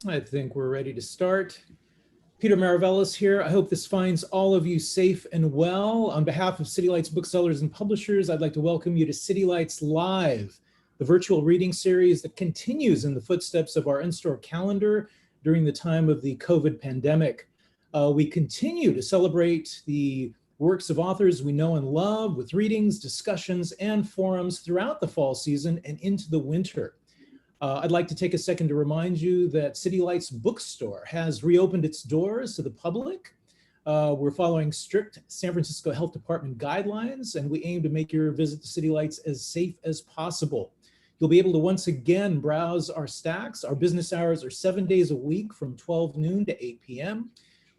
I think we're ready to start. Peter Maravellis here. I hope this finds all of you safe and well. On behalf of City Lights booksellers and publishers, I'd like to welcome you to City Lights Live, the virtual reading series that continues in the footsteps of our in-store calendar during the time of the COVID pandemic. We continue to celebrate the works of authors we know and love with readings, discussions, and forums throughout the fall season and into the winter. I'd like to take a second to remind you that City Lights Bookstore has reopened its doors to the public. We're following strict San Francisco Health Department guidelines, and we aim to make your visit to City Lights as safe as possible. You'll be able to once again browse our stacks. Our business hours are 7 days a week from 12 noon to 8 p.m.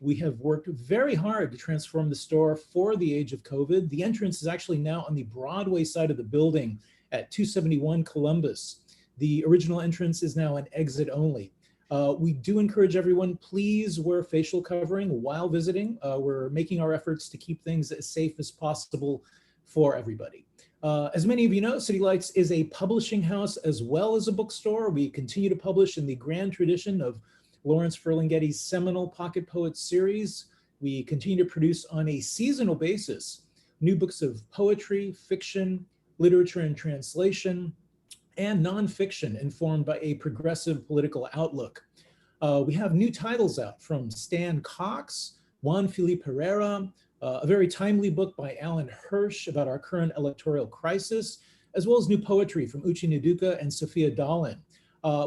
We have worked very hard to transform the store for the age of COVID. The entrance is actually now on the Broadway side of the building at 271 Columbus. The original entrance is now an exit only. We do encourage everyone, please wear facial covering while visiting. We're making our efforts to keep things as safe as possible for everybody. As many of you know, City Lights is a publishing house as well as a bookstore. We continue to publish in the grand tradition of Lawrence Ferlinghetti's seminal Pocket Poets series. We continue to produce on a seasonal basis new books of poetry, fiction, literature and translation, and nonfiction informed by a progressive political outlook. We have new titles out from Stan Cox, Juan Felipe Herrera, a very timely book by Alan Hirsch about our current electoral crisis, as well as new poetry from Uchi Nduka and Sophia Dalin.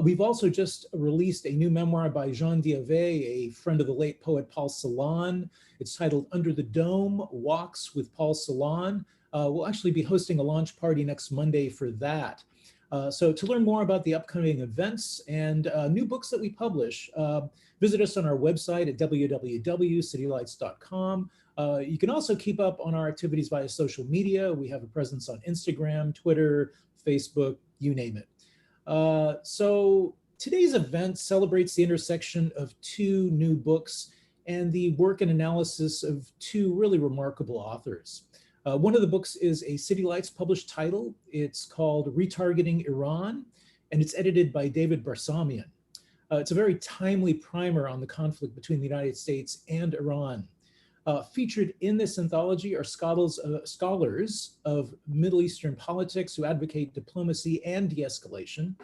We've also just released a new memoir by Jean Diavé, a friend of the late poet Paul Celan. It's titled Under the Dome, Walks with Paul Celan. We'll actually be hosting a launch party next Monday for that. So to learn more about the upcoming events and new books that we publish, visit us on our website at www.citylights.com. You can also keep up on our activities via social media. We have a presence on Instagram, Twitter, Facebook, you name it. So today's event celebrates the intersection of two new books and the work and analysis of two really remarkable authors. One of the books is a City Lights published title. It's called ReTargeting Iran, and it's edited by David Barsamian. It's a very timely primer on the conflict between the United States and Iran. Featured in this anthology are scholars of Middle Eastern politics who advocate diplomacy and de-escalation.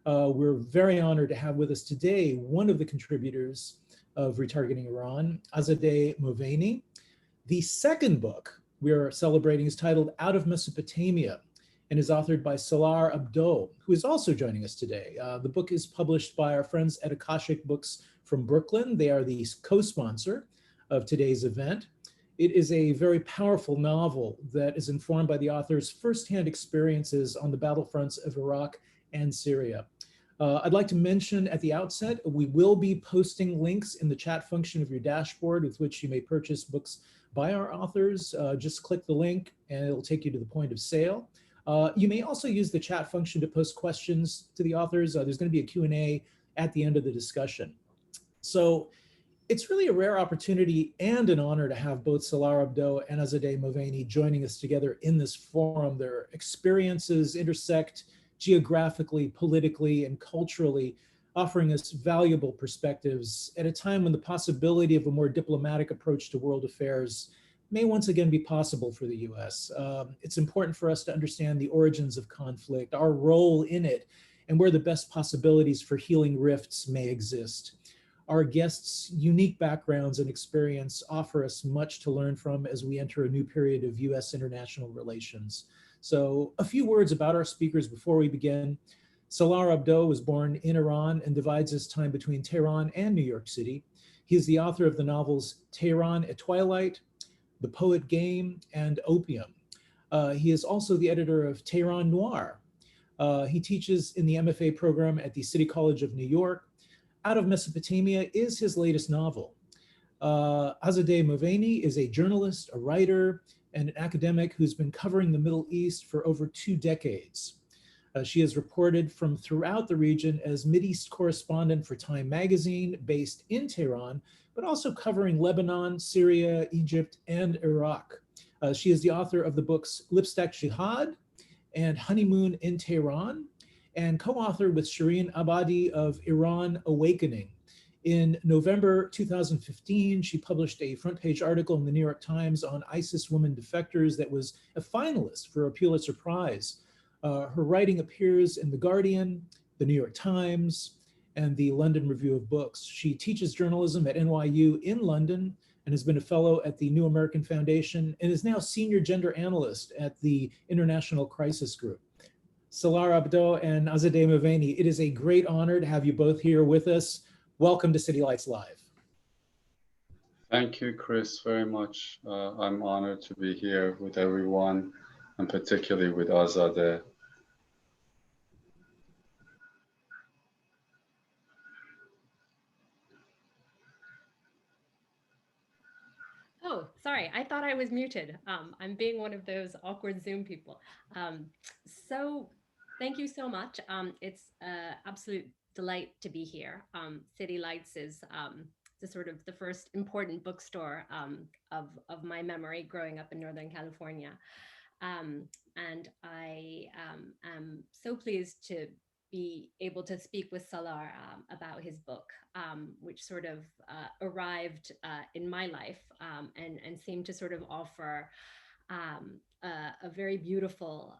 We're very honored to have with us today one of the contributors of ReTargeting Iran, Azadeh Moaveni. The second book we are celebrating is titled Out of Mesopotamia and is authored by Salar Abdoh, who is also joining us today. The book is published by our friends at Akashic Books from Brooklyn. They are the co-sponsor of today's event. It is a very powerful novel that is informed by the author's firsthand experiences on the battlefronts of Iraq and Syria. I'd like to mention at the outset, we will be posting links in the chat function of your dashboard with which you may purchase books by our authors. Just click the link and it'll take you to the point of sale. You may also use the chat function to post questions to the authors. There's going to be a Q&A at the end of the discussion. So it's really a rare opportunity and an honor to have both Salar Abdoh and Azadeh Moaveni joining us together in this forum. Their experiences intersect geographically, politically, and culturally, offering us valuable perspectives at a time when the possibility of a more diplomatic approach to world affairs may once again be possible for the US. It's important for us to understand the origins of conflict, our role in it, and where the best possibilities for healing rifts may exist. Our guests' unique backgrounds and experience offer us much to learn from as we enter a new period of US international relations. So a few words about our speakers before we begin. Salar Abdoh was born in Iran and divides his time between Tehran and New York City. He is the author of the novels Tehran at Twilight, The Poet Game, and Opium. He is also the editor of Tehran Noir. He teaches in the MFA program at the City College of New York. Out of Mesopotamia is his latest novel. Azadeh Moaveni is a journalist, a writer, and an academic who's been covering the Middle East for over 2 decades. She has reported from throughout the region as Mideast correspondent for Time magazine based in Tehran, but also covering Lebanon, Syria, Egypt, and Iraq. She is the author of the books Lipstick Jihad and Honeymoon in Tehran, and co-author with Shireen Abadi of Iran Awakening. In November 2015, she published a front page article in the New York Times on ISIS women defectors that was a finalist for a Pulitzer Prize. Her writing appears in The Guardian, the New York Times, and the London Review of Books. She teaches journalism at NYU in London and has been a fellow at the New American Foundation and is now senior gender analyst at the International Crisis Group. Salar, Abdoh, and Azadeh Moaveni, it is a great honor to have you both here with us. Welcome to City Lights Live. Thank you, Chris, very much. I'm honored to be here with everyone, and particularly with Azadeh. Oh, sorry, I thought I was muted. I'm being one of those awkward Zoom people. So thank you so much. It's an absolute delight to be here. City Lights is the sort of the first important bookstore of my memory growing up in Northern California. And I am so pleased to be able to speak with Salar about his book, which sort of arrived in my life and seemed to sort of offer a very beautiful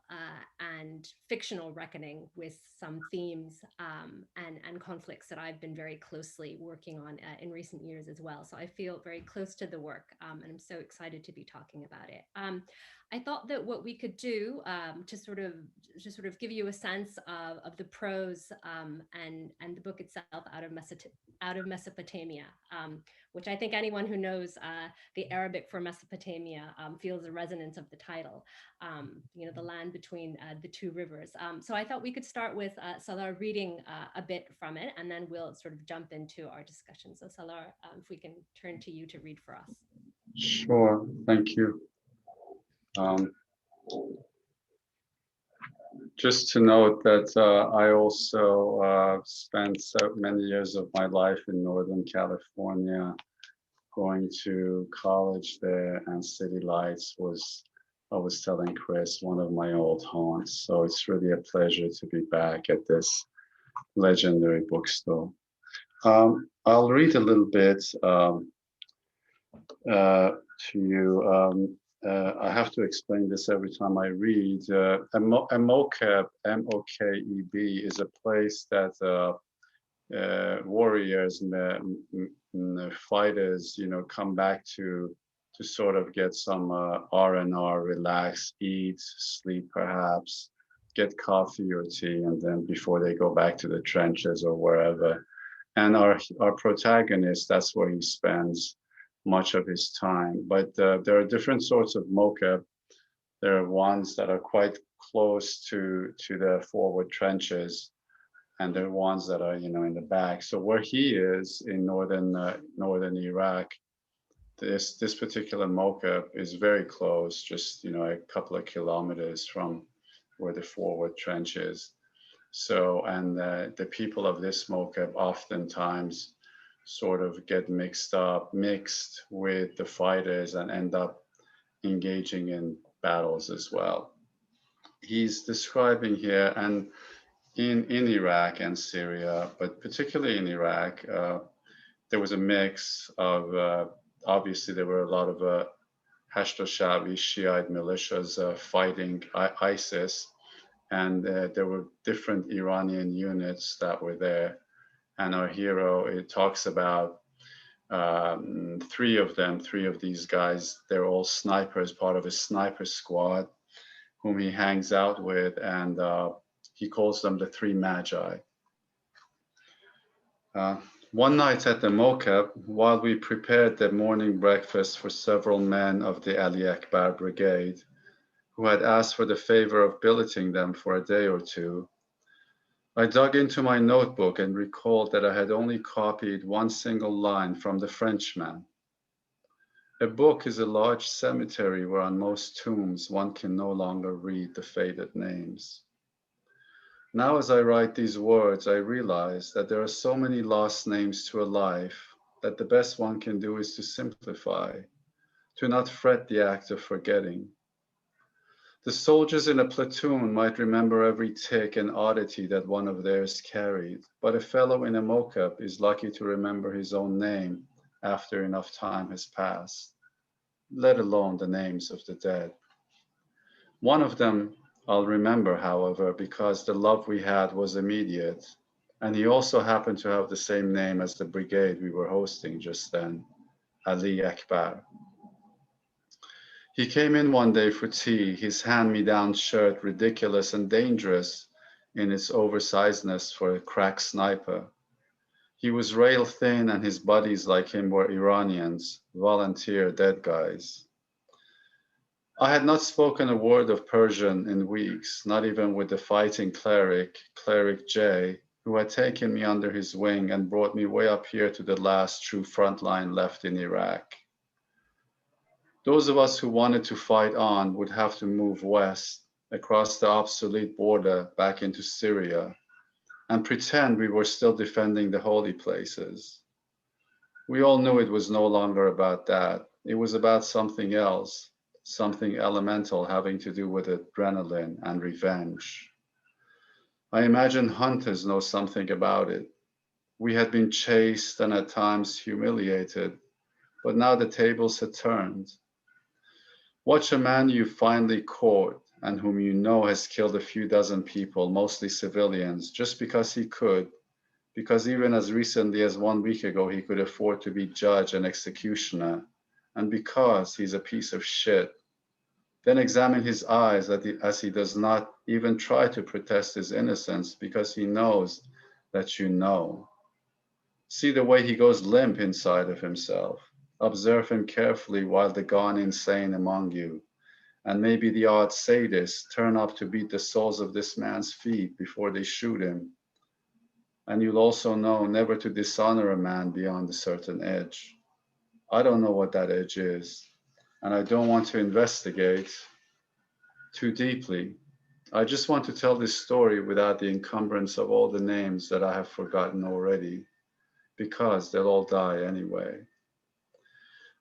and fictional reckoning with some themes and conflicts that I've been very closely working on in recent years as well. So I feel very close to the work, and I'm so excited to be talking about it. I thought that what we could do to sort of give you a sense of the prose and the book itself out of Mesopotamia, which I think anyone who knows the Arabic for Mesopotamia feels the resonance of the title, the land between the two rivers. So I thought we could start with Salar reading a bit from it, and then we'll sort of jump into our discussion. So Salar, if we can turn to you to read for us. Sure, thank you. Just to note that I also spent so many years of my life in Northern California, going to college there, and City Lights was, I was telling Chris, one of my old haunts. So it's really a pleasure to be back at this legendary bookstore. I'll read a little bit to you. I have to explain this every time I read. A mokeb, M-O-K-E-B, is a place that warriors, fighters, come back to sort of get some R&R, relax, eat, sleep perhaps, get coffee or tea, and then before they go back to the trenches or wherever. And our protagonist, that's where he spends much of his time. But there are different sorts of mokeb. There are ones that are quite close to the forward trenches, and there are ones that are in the back. So where he is in northern Iraq, this particular mokeb is very close, just a couple of kilometers from where the forward trench is. So, and the people of this mokeb oftentimes sort of get mixed with the fighters and end up engaging in battles as well. He's describing here, and in Iraq and Syria, but particularly in Iraq, there was a mix of, obviously there were a lot of Hashd al-Sha'bi Shiite militias fighting ISIS, and there were different Iranian units that were there. And our hero, it talks about three of these guys. They're all snipers, part of a sniper squad, whom he hangs out with, and he calls them the three magi. One night at the mokeb, while we prepared the morning breakfast for several men of the Ali Akbar brigade, who had asked for the favor of billeting them for a day or two, I dug into my notebook and recalled that I had only copied one single line from the Frenchman. A book is a large cemetery where on most tombs one can no longer read the faded names. Now as I write these words, I realize that there are so many lost names to a life that the best one can do is to simplify, to not fret the act of forgetting. The soldiers in a platoon might remember every tick and oddity that one of theirs carried, but a fellow in a mockup is lucky to remember his own name after enough time has passed, let alone the names of the dead. One of them I'll remember, however, because the love we had was immediate, and he also happened to have the same name as the brigade we were hosting just then, Ali Akbar. He came in one day for tea, his hand-me-down shirt ridiculous and dangerous in its oversizedness for a crack sniper. He was rail thin and his buddies like him were Iranians, volunteer dead guys. I had not spoken a word of Persian in weeks, not even with the fighting cleric, Cleric J, who had taken me under his wing and brought me way up here to the last true front line left in Iraq. Those of us who wanted to fight on would have to move west, across the obsolete border back into Syria, and pretend we were still defending the holy places. We all knew it was no longer about that. It was about something else, something elemental having to do with adrenaline and revenge. I imagine hunters know something about it. We had been chased and at times humiliated, but now the tables had turned. Watch a man you finally caught and whom you know has killed a few dozen people, mostly civilians, just because he could, because even as recently as 1 week ago he could afford to be judge and executioner, and because he's a piece of shit. Then examine his eyes as he does not even try to protest his innocence because he knows that you know. See the way he goes limp inside of himself. Observe him carefully while the gone insane among you, and maybe the odd sadists turn up to beat the soles of this man's feet before they shoot him. And you'll also know never to dishonor a man beyond a certain edge. I don't know what that edge is, and I don't want to investigate too deeply. I just want to tell this story without the encumbrance of all the names that I have forgotten already, because they'll all die anyway.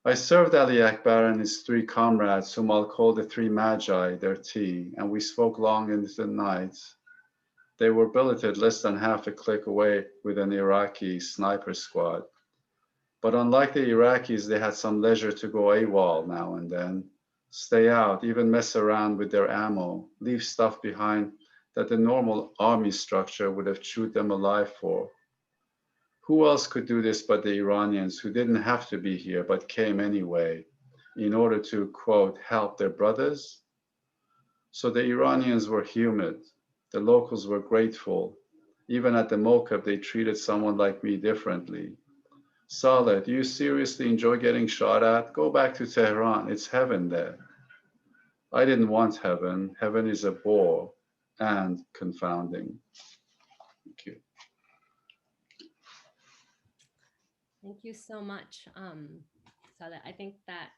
I served Ali Akbar and his 3 comrades, whom I'll call the 3 Magi, their tea, and we spoke long into the night. They were billeted less than half a click away with an Iraqi sniper squad. But unlike the Iraqis, they had some leisure to go AWOL now and then, stay out, even mess around with their ammo, leave stuff behind that the normal army structure would have chewed them alive for. Who else could do this but the Iranians, who didn't have to be here but came anyway in order to, quote, help their brothers? So the Iranians were humid. The locals were grateful. Even at the Moqab, they treated someone like me differently. Salar, do you seriously enjoy getting shot at? Go back to Tehran. It's heaven there. I didn't want heaven. Heaven is a bore and confounding. Thank you. Thank you so much, Salah. I think that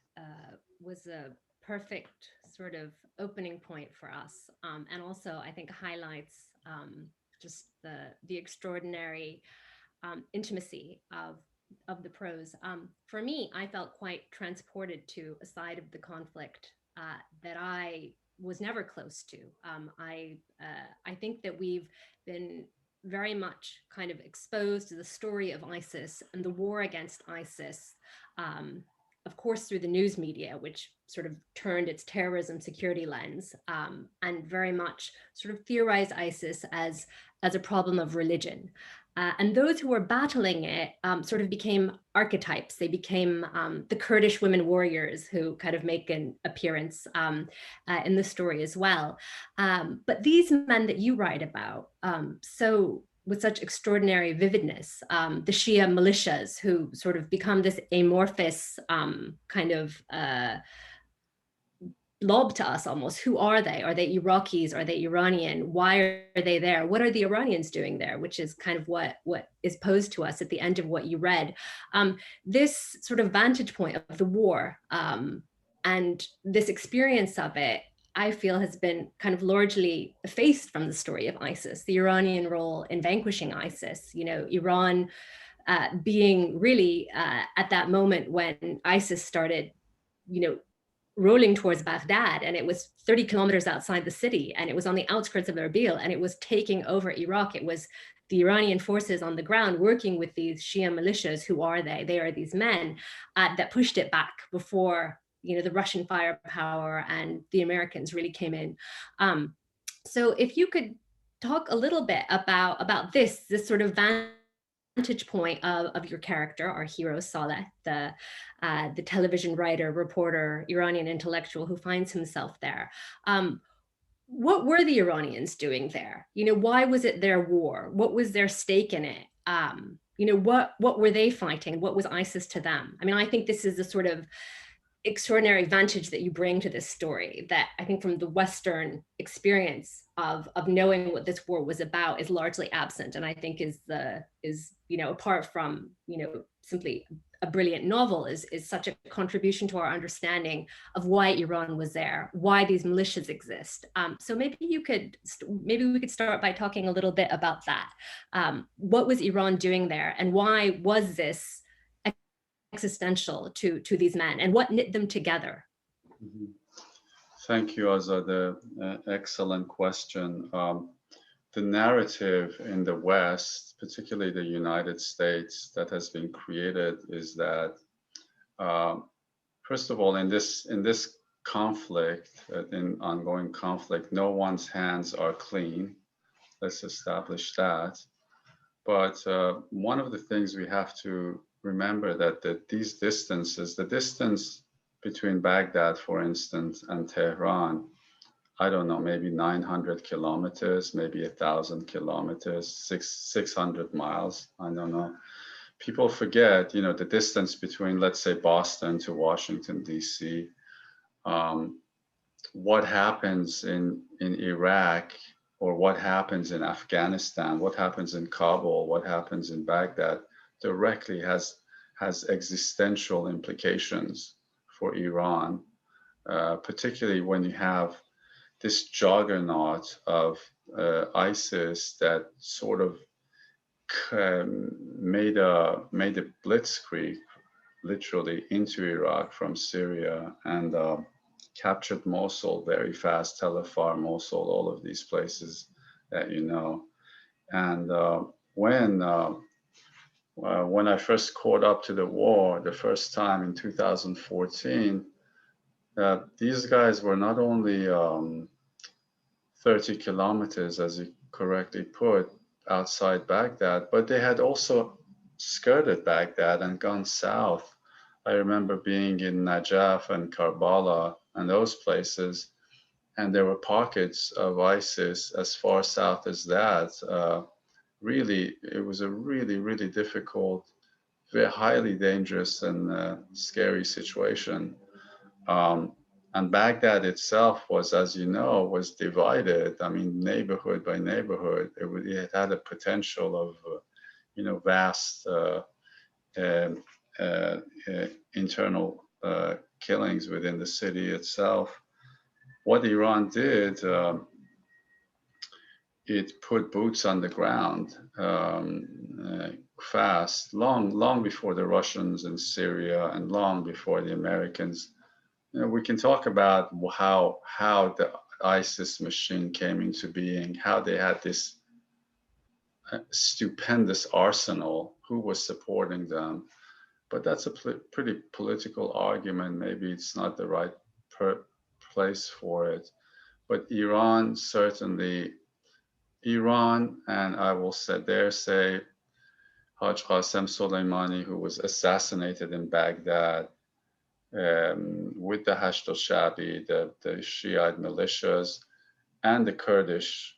was a perfect sort of opening point for us, and also I think highlights just the extraordinary intimacy of the prose. For me, I felt quite transported to a side of the conflict that I was never close to. I think that we've been very much kind of exposed to the story of ISIS and the war against ISIS, of course, through the news media, which sort of turned its terrorism security lens and very much sort of theorized ISIS as a problem of religion. And those who were battling it sort of became archetypes. They became the Kurdish women warriors who kind of make an appearance in the story as well. But these men that you write about, so with such extraordinary vividness, the Shia militias who sort of become this amorphous kind of blob to us almost. Who are they? Are they Iraqis? Are they Iranian? Why are they there? What are the Iranians doing there? Which is kind of what is posed to us at the end of what you read. This sort of vantage point of the war and this experience of it, I feel, has been kind of largely effaced from the story of ISIS, the Iranian role in vanquishing ISIS. You know, Iran being really at that moment when ISIS started, you know, rolling towards Baghdad, and it was 30 kilometers outside the city, and it was on the outskirts of Erbil, and it was taking over Iraq. It was the Iranian forces on the ground working with these Shia militias. Who are they? They are these men that pushed it back before, you know, the Russian firepower and the Americans really came in. So if you could talk a little bit about this sort of vantage point of your character, our hero Saleh, the television writer, reporter, Iranian intellectual who finds himself there. What were the Iranians doing there? You know, why was it their war? What was their stake in it? You know, what were they fighting? What was ISIS to them? I mean, I think this is a sort of extraordinary vantage that you bring to this story that I think from the Western experience of knowing what this war was about is largely absent. And I think is, you know, apart from, you know, simply a brilliant novel, is such a contribution to our understanding of why Iran was there, why these militias exist. So maybe we could start by talking a little bit about that. What was Iran doing there, and why was this existential to these men, and what knit them together? Mm-hmm. Thank you, Azadeh. Excellent question. The narrative in the West, particularly the United States, that has been created is that, first of all, in this conflict, in ongoing conflict, no one's hands are clean. Let's establish that. But one of the things we have to remember that these distances, the distance between Baghdad, for instance, and Tehran, I don't know, maybe 900 kilometers, maybe 1,000 kilometers, 600 miles, I don't know. People forget, you know, the distance between, let's say, Boston to Washington, D.C. What happens in Iraq, or what happens in Afghanistan, what happens in Kabul, what happens in Baghdad, directly has existential implications for Iran, particularly when you have this juggernaut of ISIS that sort of made a blitzkrieg literally into Iraq from Syria, and captured Mosul very fast, Tel Afar, Mosul, all of these places that you know. And when I first caught up to the war the first time in 2014, these guys were not only 30 kilometers, as you correctly put, outside Baghdad, but they had also skirted Baghdad and gone south. I remember being in Najaf and Karbala and those places, and there were pockets of ISIS as far south as that. Really, it was a really, really difficult, very highly dangerous and scary situation. And Baghdad itself was, as you know, was divided. I mean, neighborhood by neighborhood, it had a potential of, you know, vast internal killings within the city itself. What Iran did, it put boots on the ground fast, long before the Russians in Syria and long before the Americans. You know, we can talk about how the ISIS machine came into being, how they had this stupendous arsenal, who was supporting them. But that's a pretty political argument. Maybe it's not the right place for it. But Iran, certainly, and I will say Haj Qasem Soleimani, who was assassinated in Baghdad, with the Hashd al-Shabi, the Shiite militias, and the Kurdish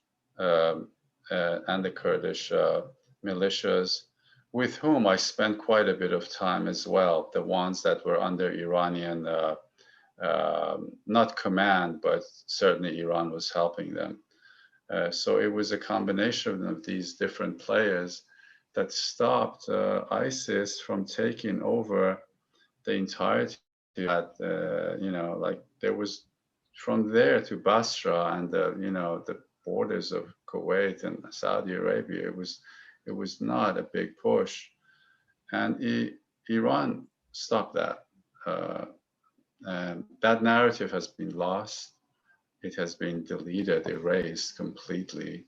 militias, with whom I spent quite a bit of time as well. The ones that were under Iranian, not command, but certainly Iran was helping them. So it was a combination of these different players that stopped ISIS from taking over the entirety. You know, like there was from there to Basra and you know, the borders of Kuwait and Saudi Arabia. It was not a big push, and Iran stopped that. that narrative has been lost. It has been deleted, erased completely.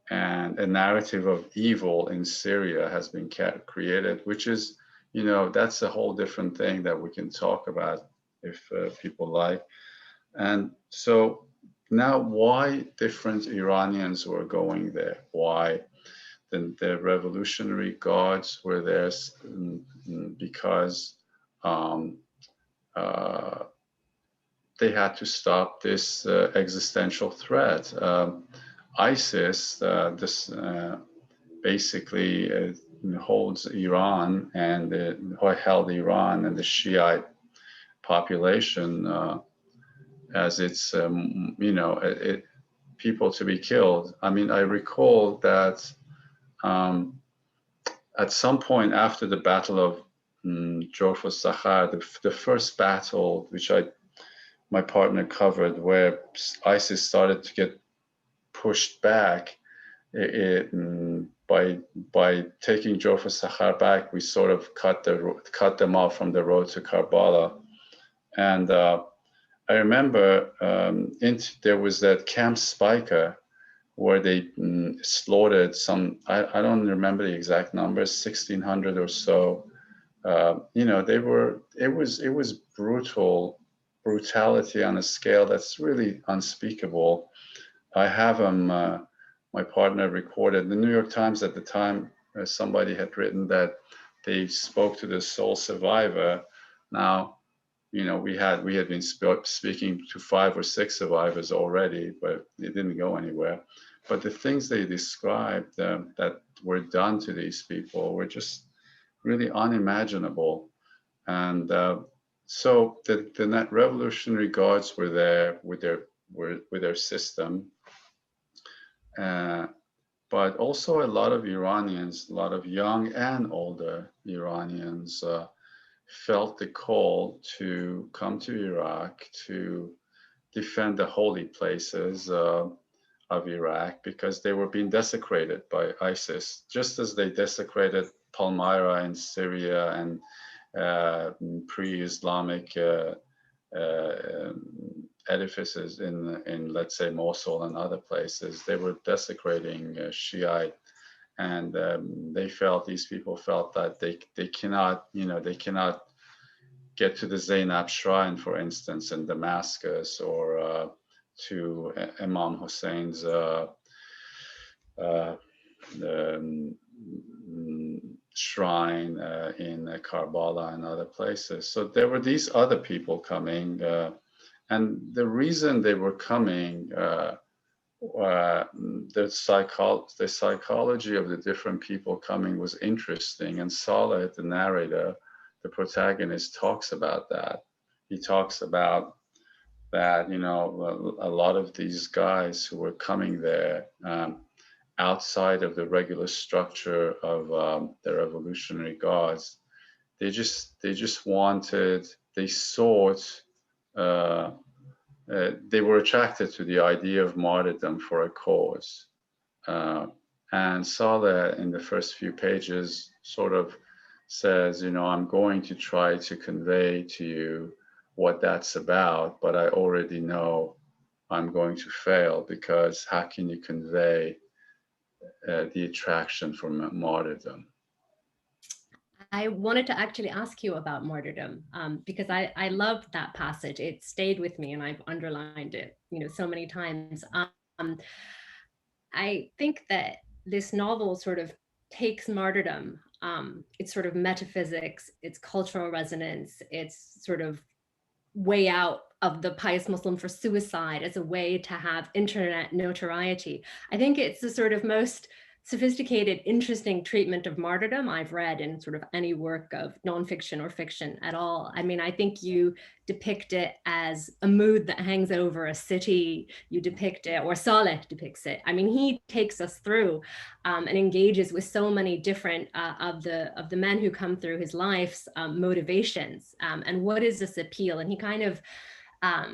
And a narrative of evil in Syria has been created, which is, that's a whole different thing that we can talk about if people like. And so now, why different Iranians were going there? Why the Revolutionary Guards were there? Because um, uh, they had to stop this existential threat. ISIS, this basically holds Iran and held Iran and the Shiite population as its, people to be killed. I mean, I recall that at some point after the Battle of Jorf al-Sakhar, the first battle, which my partner covered, where ISIS started to get pushed back, by taking Jorf al-Sakhar back, we sort of cut them off from the road to Karbala. And I remember there was that Camp Spiker where they slaughtered some, I don't remember the exact numbers, 1,600 or so. It was brutality on a scale that's really unspeakable. I have my partner recorded. The New York Times at the time, somebody had written that they spoke to the sole survivor. Now, we had been speaking to 5 or 6 survivors already, but it didn't go anywhere. But the things they described that were done to these people were just really unimaginable. And so the Revolutionary Guards were there with their system. But also a lot of Iranians, a lot of young and older Iranians felt the call to come to Iraq to defend the holy places of Iraq, because they were being desecrated by ISIS, just as they desecrated Palmyra in Syria and pre-Islamic edifices in let's say Mosul and other places. They were desecrating Shiite, and these people felt that they cannot get to the Zainab Shrine, for instance, in Damascus, or to Imam Hussein's shrine in Karbala and other places. So there were these other people coming, and the reason they were coming, the psychology of the different people coming was interesting. And Salah, the narrator, the protagonist, talks about that. He talks about that, a lot of these guys who were coming there outside of the regular structure of the Revolutionary Guards, they sought, they were attracted to the idea of martyrdom for a cause. And Salah, in the first few pages, sort of says, I'm going to try to convey to you what that's about, but I already know I'm going to fail, because how can you convey the attraction for martyrdom? I wanted to actually ask you about martyrdom, because I loved that passage. It stayed with me and I've underlined it, so many times. I think that this novel sort of takes martyrdom, its sort of metaphysics, its cultural resonance, its sort of way out of the pious Muslim for suicide as a way to have internet notoriety. I think it's the sort of most sophisticated, interesting treatment of martyrdom I've read in sort of any work of nonfiction or fiction at all. I mean, I think you depict it as a mood that hangs over a city. You depict it, or Saleh depicts it. I mean, he takes us through and engages with so many different of the men who come through his life's motivations, and what is this appeal? And he kind of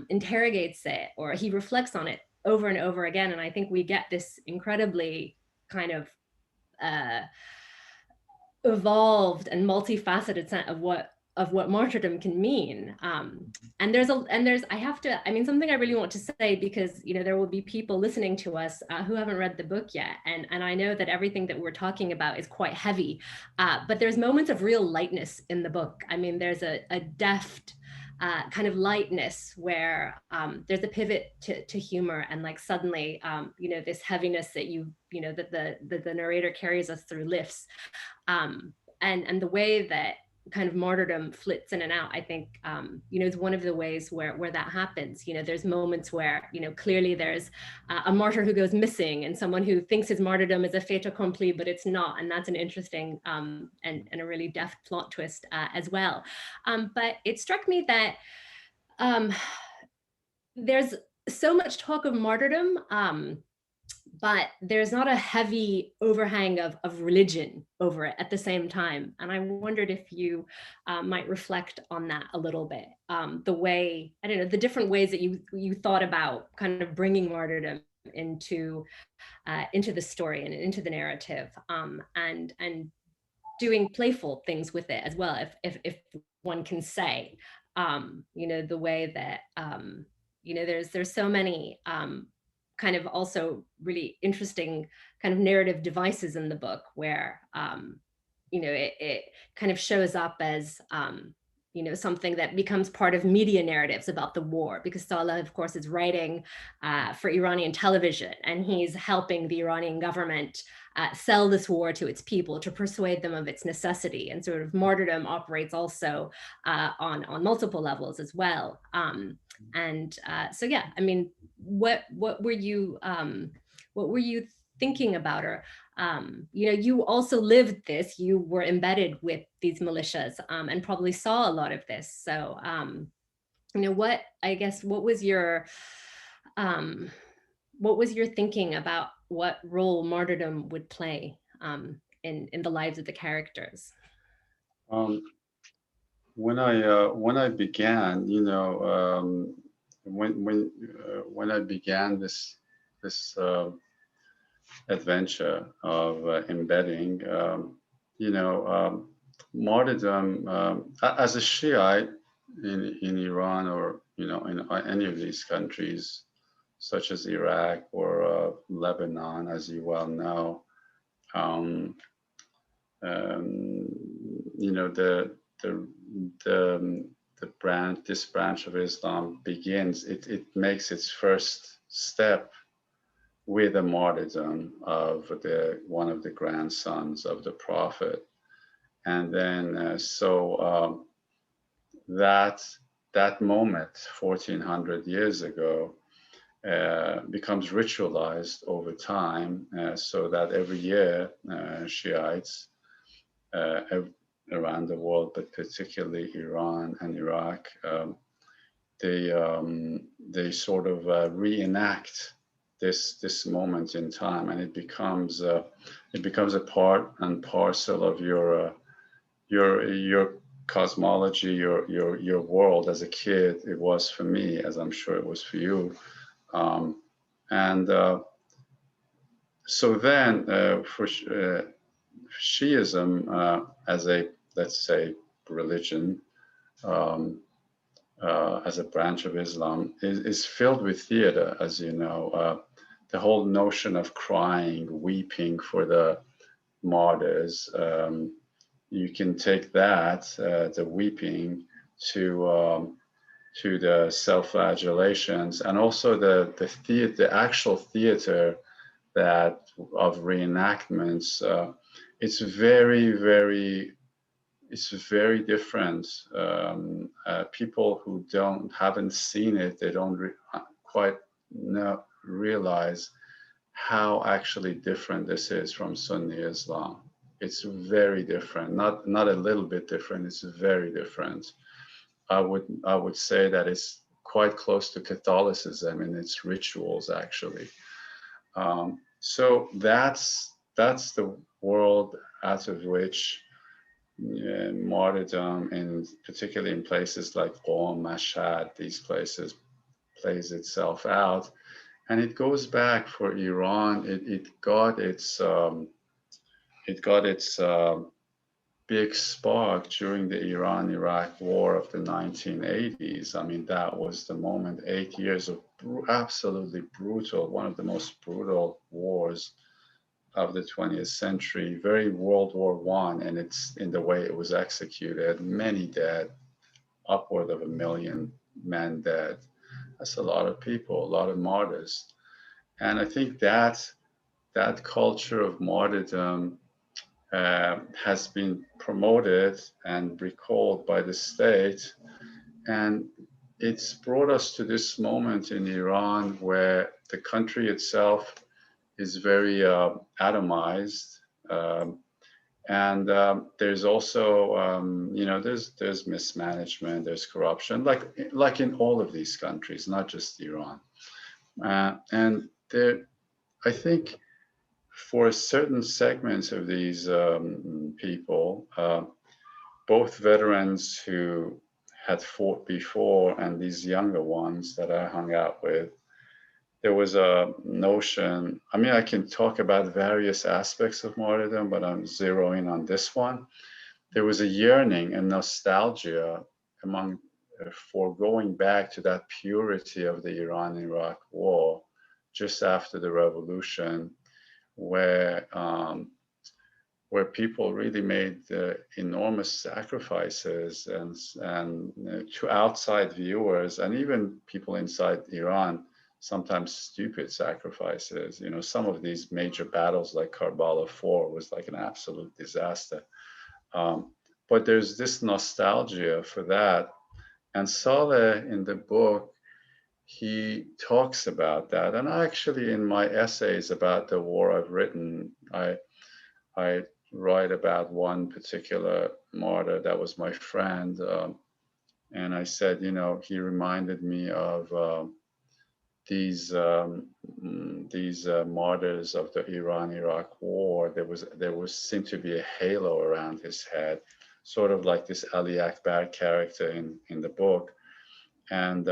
interrogates it, or he reflects on it over and over again. And I think we get this incredibly kind of evolved and multifaceted sense of what what martyrdom can mean. And there's I have to, I mean, something I really want to say, because, you know, there will be people listening to us who haven't read the book yet. And I know that everything that we're talking about is quite heavy, but there's moments of real lightness in the book. I mean, there's a deft kind of lightness where there's a pivot to humor, and like suddenly, you know, this heaviness that that the narrator carries us through lifts. And the way that kind of martyrdom flits in and out, I think, you know, is one of the ways where that happens. You know, there's moments where, you know, clearly there's a martyr who goes missing, and someone who thinks his martyrdom is a fait accompli, but it's not. And that's an interesting and a really deft plot twist as well. But it struck me that there's so much talk of martyrdom, but there's not a heavy overhang of religion over it at the same time. And I wondered if you might reflect on that a little bit. The way, I don't know, the different ways that you thought about kind of bringing martyrdom into the story and into the narrative, and doing playful things with it as well, if one can say. You know, the way that, you know, there's so many kind of also really interesting kind of narrative devices in the book where, you know, it kind of shows up as, you know, something that becomes part of media narratives about the war, because Salah, of course, is writing for Iranian television, and he's helping the Iranian government sell this war to its people, to persuade them of its necessity. And sort of martyrdom operates also on multiple levels as well. So yeah, I mean, what were you thinking about? Or you know, you also lived this, you were embedded with these militias, and probably saw a lot of this. So you know, what was your thinking about what role martyrdom would play in the lives of the characters? When I began, you know, when I began this adventure of embedding, you know, martyrdom, as a Shiite in Iran, or, you know, in any of these countries, such as Iraq or Lebanon, as you well know, you know, this branch of Islam begins. It makes its first step with a martyrdom of one of the grandsons of the Prophet, and then that moment 1400 years ago becomes ritualized over time, so that every year Shiites around the world, but particularly Iran and Iraq, they sort of reenact this moment in time, and it becomes a part and parcel of your cosmology, your world. As a kid, it was for me, as I'm sure it was for you, so then for Shiism as a, let's say, religion, as a branch of Islam, is filled with theater, as you know. The whole notion of crying, weeping for the martyrs, you can take that, the weeping, to the self-flagellations, and also the actual theater that of reenactments. It's very different. People who haven't seen it, they don't quite realize how actually different this is from Sunni Islam. It's very different, not a little bit different. It's very different. I would say that it's quite close to Catholicism in its rituals, actually. So that's the world out of which martyrdom, and particularly in places like Qom, Mashhad, these places, plays itself out. And it goes back for Iran. It got its big spark during the Iran-Iraq War of the 1980s. I mean, that was the moment, 8 years of absolutely brutal, one of the most brutal wars of the 20th century, very World War One, and it's in the way it was executed, many dead, upward of 1 million men dead. That's a lot of people, a lot of martyrs. And I think that culture of martyrdom has been promoted and recalled by the state. And it's brought us to this moment in Iran where the country itself is very atomized. And there's also, there's mismanagement, there's corruption, like in all of these countries, not just Iran. And there, I think for certain segments of these people, both veterans who had fought before and these younger ones that I hung out with, there was a notion. I mean, I can talk about various aspects of martyrdom, but I'm zeroing on this one. There was a yearning and nostalgia among for going back to that purity of the Iran-Iraq war just after the revolution, where people really made enormous sacrifices, and to outside viewers and even people inside Iran, sometimes stupid sacrifices. Some of these major battles like Karbala 4 was like an absolute disaster. But there's this nostalgia for that. And Saleh in the book, he talks about that. And actually, in my essays about the war I've written, I write about one particular martyr that was my friend. And I said, he reminded me of these martyrs of the Iran-Iraq war. There was seemed to be a halo around his head, sort of like this Ali Akbar character in the book. And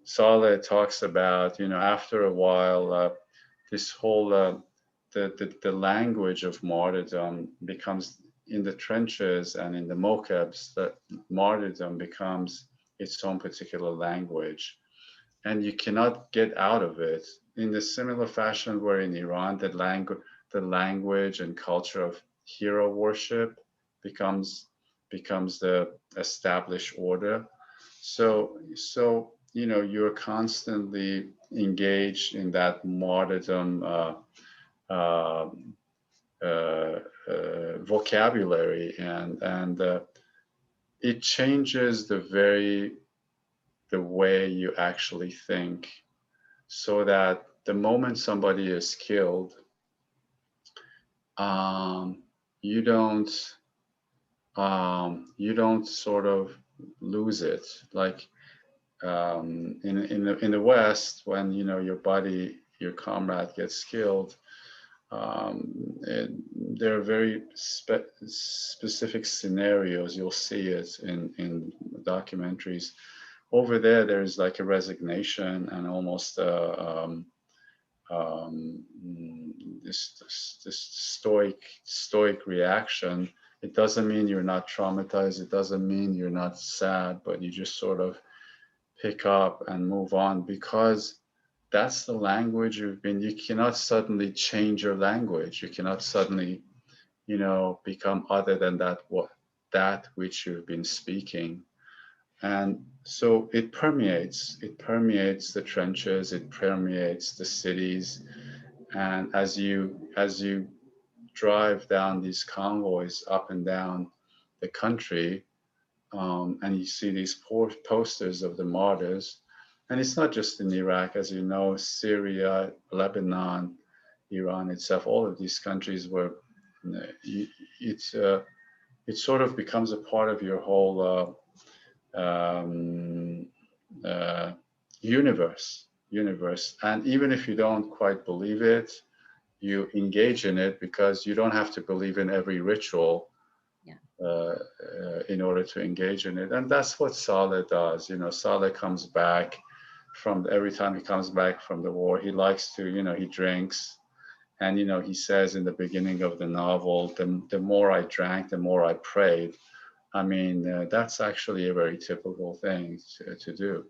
Saleh talks about, after a while, this whole the language of martyrdom becomes, in the trenches and in the mokebs, that martyrdom becomes its own particular language, and you cannot get out of it. In the similar fashion, where in Iran, the language and culture of hero worship becomes the established order. So you're constantly engaged in that martyrdom vocabulary, and it changes the way you actually think, so that the moment somebody is killed, you don't sort of lose it. Like in the West, when your comrade gets killed, there are very specific scenarios. You'll see it in documentaries. Over there's like a resignation and almost this stoic reaction. It doesn't mean you're not traumatized. It doesn't mean you're not sad, but you just sort of pick up and move on, because that's the language you've been. You cannot suddenly change your language. You cannot suddenly, become other than that which you've been speaking. And so it permeates the trenches, it permeates the cities. And as you drive down these convoys up and down the country, and you see these posters of the martyrs, and it's not just in Iraq, as you know, Syria, Lebanon, Iran itself, all of these countries where it sort of becomes a part of your whole universe. And even if you don't quite believe it, you engage in it, because you don't have to believe in every ritual in order to engage in it. And that's what Saleh does. Saleh comes back every time he comes back from the war, he likes to, he drinks, And, he says in the beginning of the novel, the more I drank, the more I prayed. I mean, that's actually a very typical thing to do.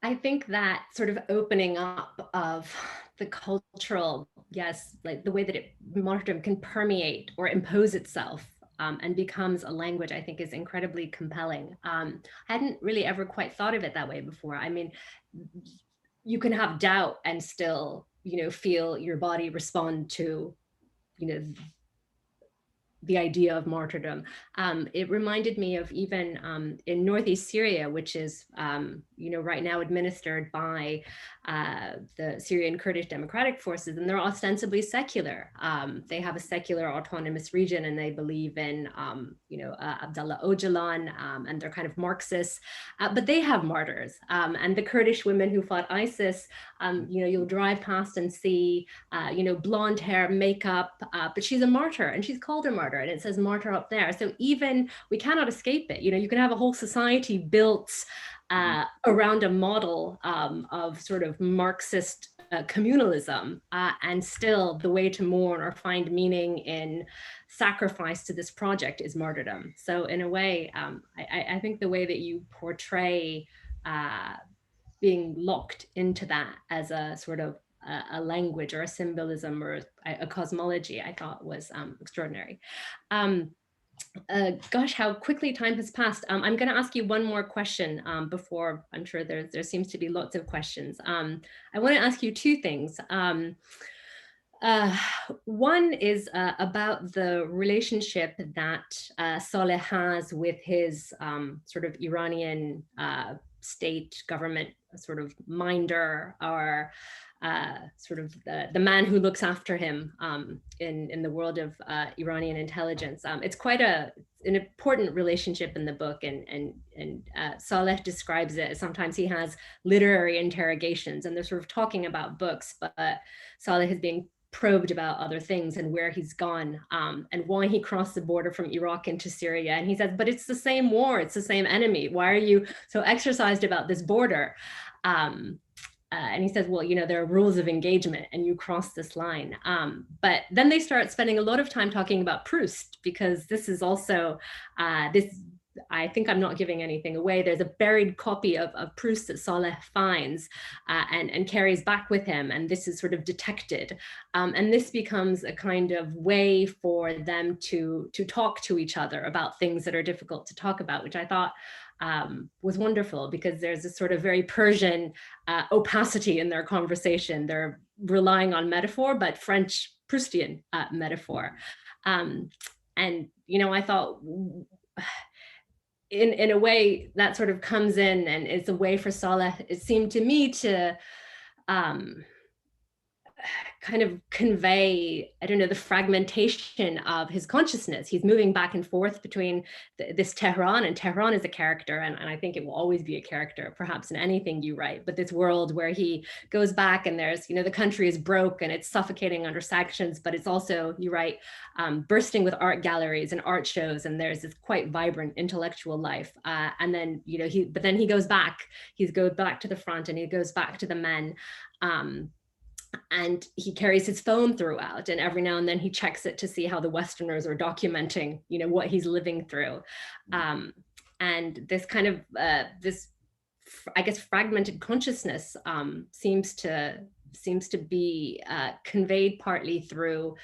I think that sort of opening up of the cultural, yes, like the way that martyrdom can permeate or impose itself and becomes a language, I think is incredibly compelling. I hadn't really ever quite thought of it that way before. I mean, you can have doubt and still, feel your body respond to, the idea of martyrdom. It reminded me of even in Northeast Syria, which is, right now administered by the Syrian Kurdish Democratic Forces, and they're ostensibly secular. They have a secular autonomous region, and they believe in, Abdullah Öcalan, and they're kind of Marxists, but they have martyrs. And the Kurdish women who fought ISIS, you'll drive past and see, blonde hair, makeup, but she's a martyr, and she's called a martyr, and it says martyr up there. So even we cannot escape it. You can have a whole society built around a model of sort of Marxist communalism, and still the way to mourn or find meaning in sacrifice to this project is martyrdom. So in a way, I think the way that you portray being locked into that as a sort of a language or a symbolism or a cosmology, I thought was extraordinary. Gosh, how quickly time has passed. I'm going to ask you one more question before, I'm sure there seems to be lots of questions. I want to ask you two things. One is about the relationship that Saleh has with his sort of Iranian state government sort of minder, or sort of the man who looks after him in the world of Iranian intelligence. It's quite an important relationship in the book, and Saleh describes it. Sometimes he has literary interrogations, and they're sort of talking about books, but Saleh is being probed about other things and where he's gone, and why he crossed the border from Iraq into Syria. And he says, but it's the same war, it's the same enemy. Why are you so exercised about this border? And he says, well, there are rules of engagement and you cross this line. But then they start spending a lot of time talking about Proust, because this is also, I think I'm not giving anything away. There's a buried copy of Proust that Saleh finds and carries back with him. And this is sort of detected. And this becomes a kind of way for them to talk to each other about things that are difficult to talk about, which I thought was wonderful, because there's a sort of very Persian opacity in their conversation. They're relying on metaphor, but French Proustian metaphor. And, I thought, in a way that sort of comes in, and it's a way for Saleh, it seemed to me, to kind of convey, I don't know, the fragmentation of his consciousness. He's moving back and forth between this Tehran, and Tehran is a character, and I think it will always be a character, perhaps in anything you write, but this world where he goes back and there's, the country is broke and it's suffocating under sanctions, but it's also, you write, bursting with art galleries and art shows, and there's this quite vibrant intellectual life. And then, he goes back to the front, and he goes back to the men. And he carries his phone throughout, and every now and then he checks it to see how the Westerners are documenting, what he's living through. And this kind of, I guess, fragmented consciousness seems to be conveyed partly through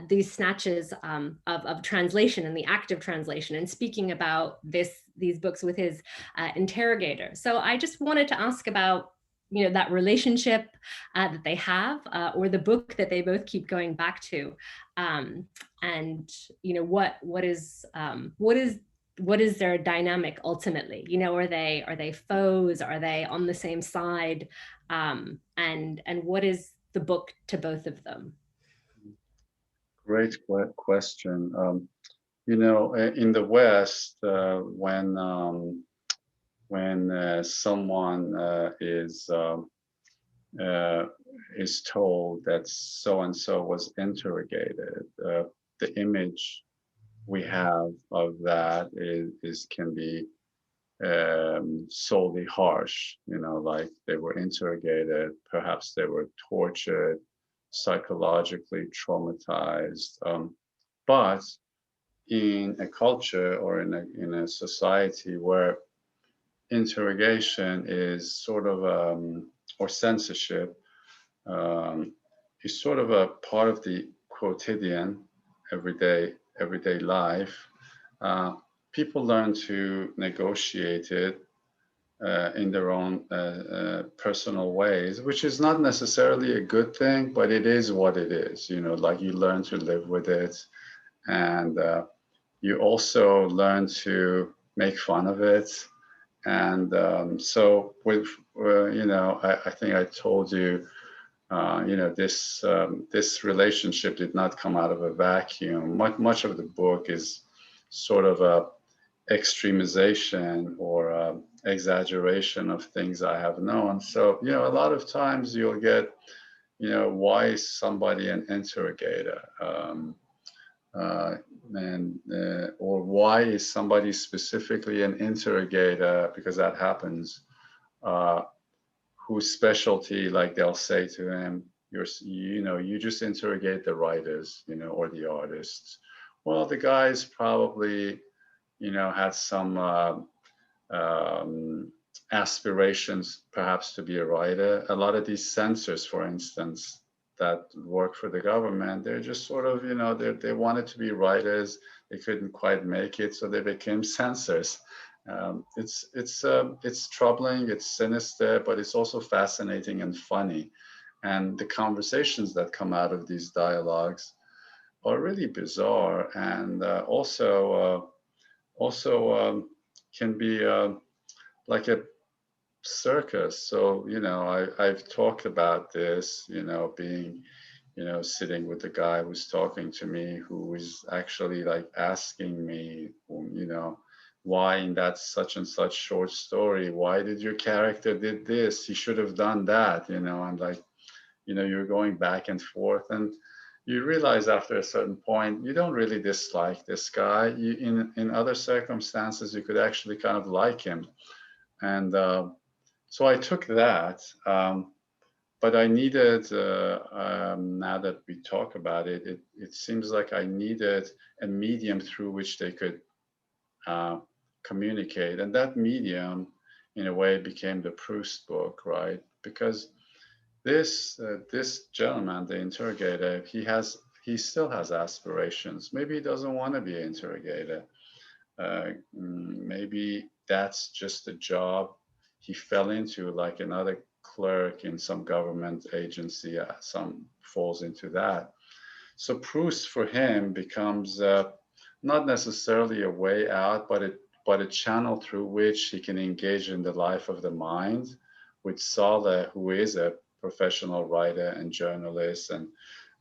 these snatches of translation and the act of translation, and speaking about these books with his interrogator. So I just wanted to ask about that relationship that they have, or the book that they both keep going back to, and what is their dynamic ultimately? Are they foes? Are they on the same side? And what is the book to both of them? Great question. In the West, when someone is told that so and so was interrogated, the image we have of that can be solely harsh, like they were interrogated, perhaps they were tortured, psychologically traumatized. But in a culture or in a society where interrogation is sort of, or censorship, um, is sort of a part of the quotidian, everyday life, uh, people learn to negotiate it in their own personal ways, which is not necessarily a good thing, but it is what it is. Like you learn to live with it, and you also learn to make fun of it. And so, with I think I told you, this relationship did not come out of a vacuum. Much of the book is sort of a extremization or exaggeration of things I have known. So, a lot of times you'll get, why is somebody an interrogator? Or why is somebody specifically an interrogator? Because that happens. Uh, whose specialty, like they'll say to him, you just interrogate the writers, or the artists. Well, the guy's probably, had some aspirations perhaps to be a writer. A lot of these censors, for instance, that work for the government, they're just sort of, they wanted to be writers. They couldn't quite make it, so they became censors. It's troubling, it's sinister, but it's also fascinating and funny. And the conversations that come out of these dialogues are really bizarre, and also can be like a circus. So, I've talked about this, being, sitting with the guy who's talking to me, who is actually like asking me, why in that such and such short story, why did your character did this? He should have done that, and like, you're going back and forth, and you realize after a certain point you don't really dislike this guy. In other circumstances you could actually kind of like him. And so I took that, but I needed, now that we talk about it, it seems like I needed a medium through which they could uh, communicate. And that medium, in a way, became the Proust book, right? Because this gentleman, the interrogator, he still has aspirations. Maybe he doesn't want to be an interrogator. Maybe that's just a job he fell into, like another clerk in some government agency. Some falls into that. So Proust for him becomes not necessarily a way out, but a channel through which he can engage in the life of the mind with Salar, who is a professional writer and journalist and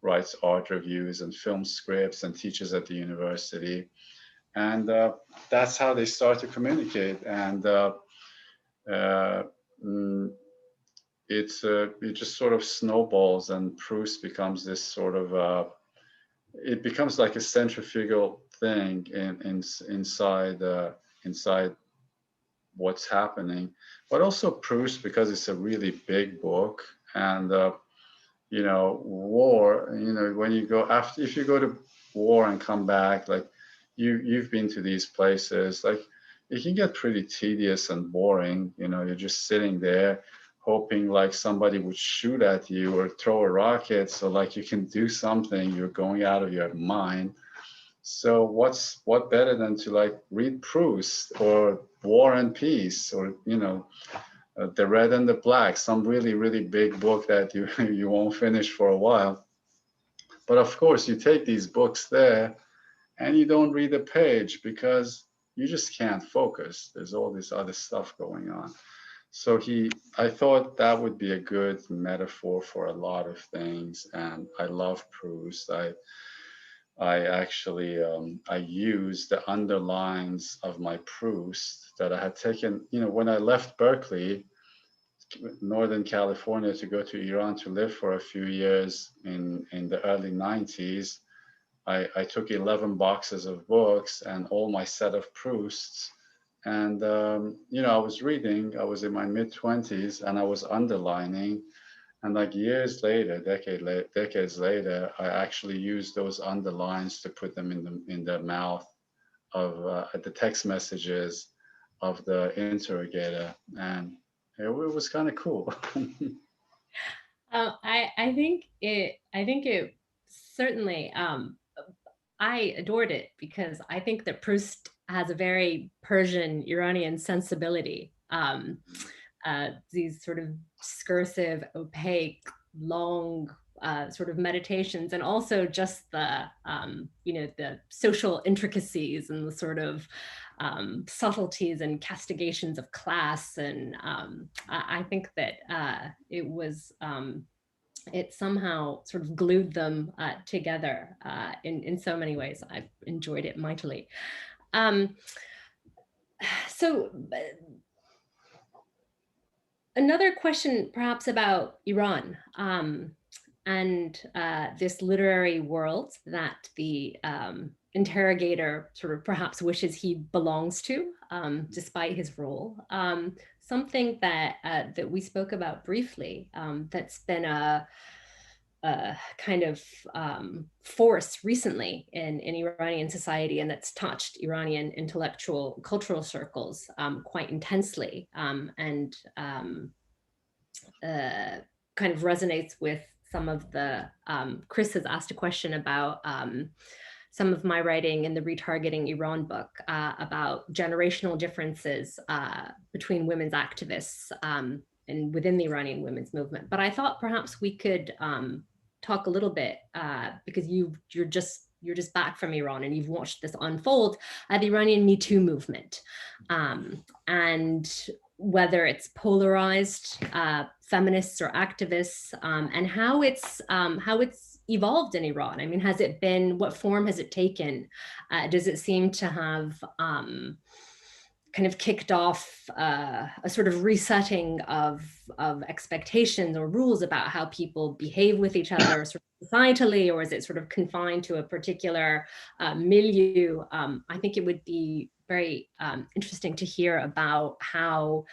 writes art reviews and film scripts and teaches at the university. And that's how they start to communicate. And uh, mm, it just sort of snowballs, and Proust becomes this sort of it becomes like a centrifugal thing inside what's happening. But also Proust, because it's a really big book, and war. When you go after, if you go to war and come back, like you've been to these places, like it can get pretty tedious and boring. You're just sitting there hoping like somebody would shoot at you or throw a rocket, so like you can do something. You're going out of your mind. So what better than to like read Proust or War and Peace, or The Red and the Black, some really, really big book that you you won't finish for a while. But of course, you take these books there and you don't read a page because you just can't focus. There's all this other stuff going on. So I thought that would be a good metaphor for a lot of things. And I love Proust. I actually I used the underlines of my Proust that I had taken, when I left Berkeley, Northern California, to go to Iran to live for a few years in the early 90s. I took 11 boxes of books and all my set of Prousts, And, I was reading, I was in my mid-20s and I was underlining. And like years later, decades later, I actually used those underlines to put them in the mouth of the text messages of the interrogator. And it was kind of cool. I think it certainly, I adored it because I think that Proust has a very Persian Iranian sensibility. These sort of discursive, opaque, long sort of meditations, and also just the social intricacies and the sort of subtleties and castigations of class. And I think that it somehow sort of glued them together in so many ways. I enjoyed it mightily. So another question perhaps about Iran and this literary world that the interrogator sort of perhaps wishes he belongs to, despite his role. Something that we spoke about briefly, that's been a kind of force recently in Iranian society, and that's touched Iranian intellectual cultural circles quite intensely, and kind of resonates with some of the, Chris has asked a question about some of my writing in the ReTargeting Iran book about generational differences between women's activists and within the Iranian women's movement. But I thought perhaps we could talk a little bit because you're just back from Iran and you've watched this unfold, the Iranian Me Too movement, and whether it's polarized feminists or activists, and how it's evolved in Iran. I mean, what form has it taken? Does it seem to have kind of kicked off a sort of resetting of expectations or rules about how people behave with each other sort of societally, or is it sort of confined to a particular milieu? I think it would be very interesting to hear about how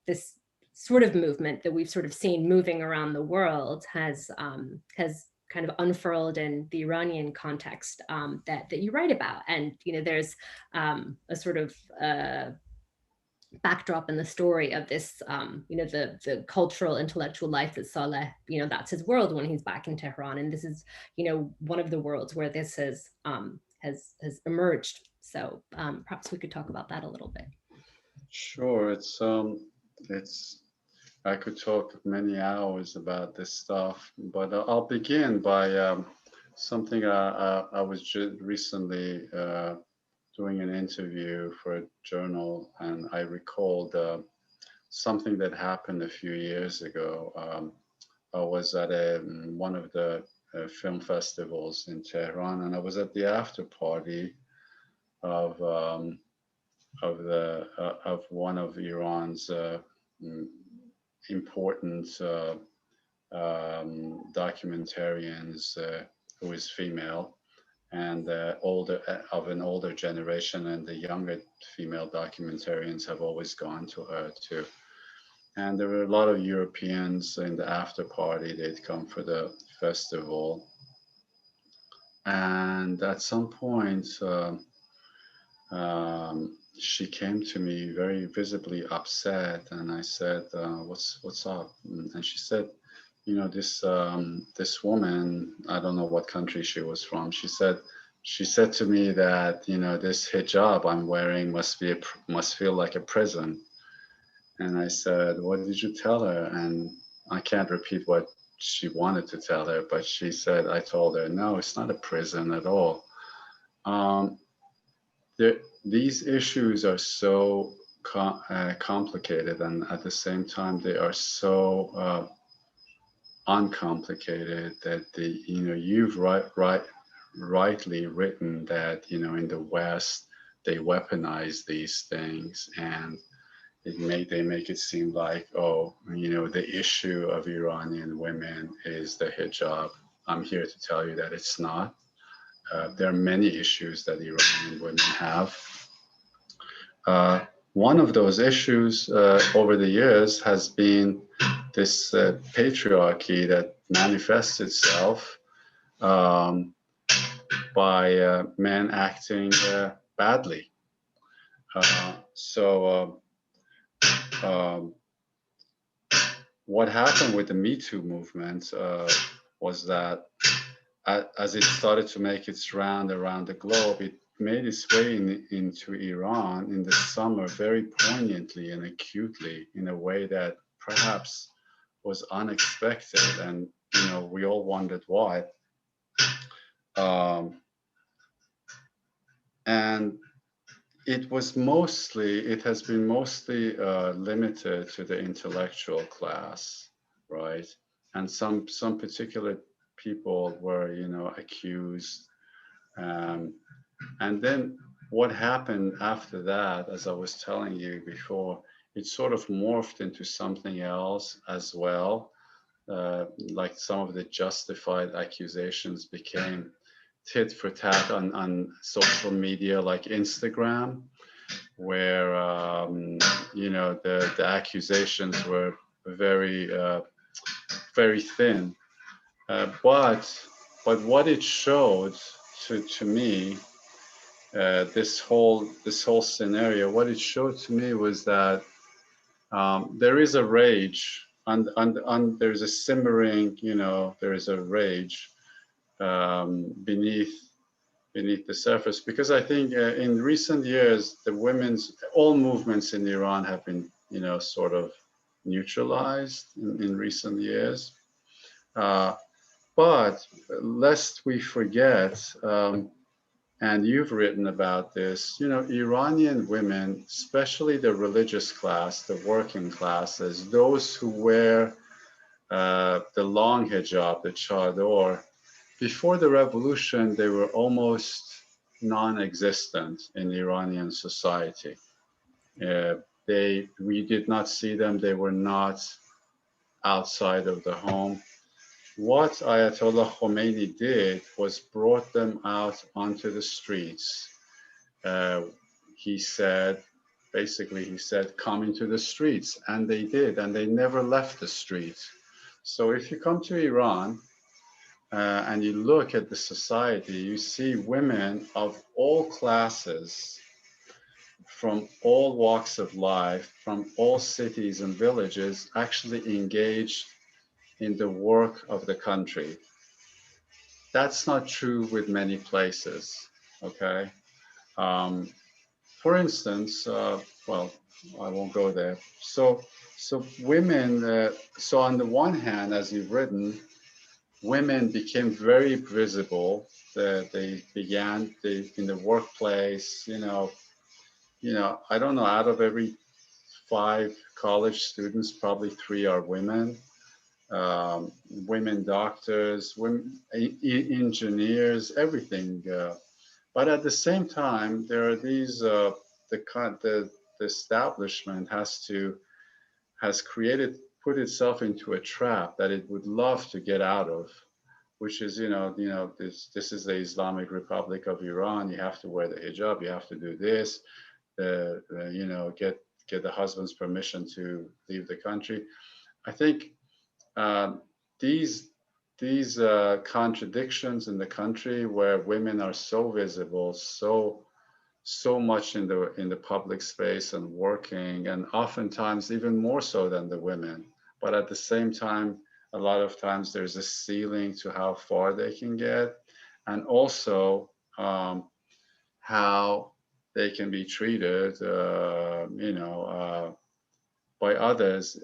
this sort of movement that we've sort of seen moving around the world has kind of unfurled in the Iranian context that you write about. And there's a sort of backdrop in the story of this, the cultural intellectual life that Salar, that's his world when he's back in Tehran, and this is one of the worlds where this has emerged. So perhaps we could talk about that a little bit. Sure, it's I could talk many hours about this stuff, but I'll begin by something I was just recently doing an interview for a journal, and I recalled something that happened a few years ago. I was at one of the film festivals in Tehran, and I was at the after party of one of Iran's important documentarians who is female and of an older generation, and the younger female documentarians have always gone to her too. And there were a lot of Europeans in the after party. They'd come for the festival, and at some point she came to me very visibly upset, and I said, what's up? And she said, this woman, I don't know what country she was from, she said to me that this hijab I'm wearing must feel like a prison. And I said, what did you tell her? And I can't repeat what she wanted to tell her, but she said, I told her, no, it's not a prison at all. These issues are so complicated, and at the same time they are so uncomplicated that you've rightly written that in the West they weaponize these things, and they make it seem like, the issue of Iranian women is the hijab. I'm here to tell you that it's not. There are many issues that Iranian women have, One of those issues over the years has been this patriarchy that manifests itself um, by men acting badly. So what happened with the Me Too movement was that as it started to make its round around the globe, it made its way into Iran in the summer very poignantly and acutely in a way that perhaps was unexpected. And, you know, we all wondered why. And it has been mostly limited to the intellectual class, right? And some particular people were, you know, accused. And then what happened after that, as I was telling you before, it sort of morphed into something else as well. Like some of the justified accusations became tit for tat on social media like Instagram, where you know the accusations were very very thin, but what it showed to me, this whole scenario, what it showed to me was that there is a rage, and there's a simmering, you know, there is a rage beneath the surface, because I think in recent years all movements in Iran have been, you know, sort of neutralized in recent years. But lest we forget, and you've written about this, you know, Iranian women, especially the religious class, the working classes, those who wear the long hijab, the chador, before the revolution, they were almost non-existent in Iranian society. We did not see them. They were not outside of the home. What Ayatollah Khomeini did was brought them out onto the streets. He said, come into the streets. And they did, and they never left the streets. So if you come to Iran, and you look at the society, you see women of all classes, from all walks of life, from all cities and villages, actually engaged in the work of the country. That's not true with many places, okay? For instance, well, I won't go there. So women, so on the one hand, as you've written, women became very visible. They began in the workplace. You know, I don't know. Out of every 5 college students, probably 3 are women. Women doctors, women engineers, everything. But at the same time, there are these. The establishment has put itself into a trap that it would love to get out of, which is, this is the Islamic Republic of Iran. You have to wear the hijab. You have to do this. Get the husband's permission to leave the country. I think these contradictions in the country, where women are so visible, so much in the public space and working, and oftentimes even more so than the women. But at the same time, a lot of times there's a ceiling to how far they can get, and also how they can be treated, by others,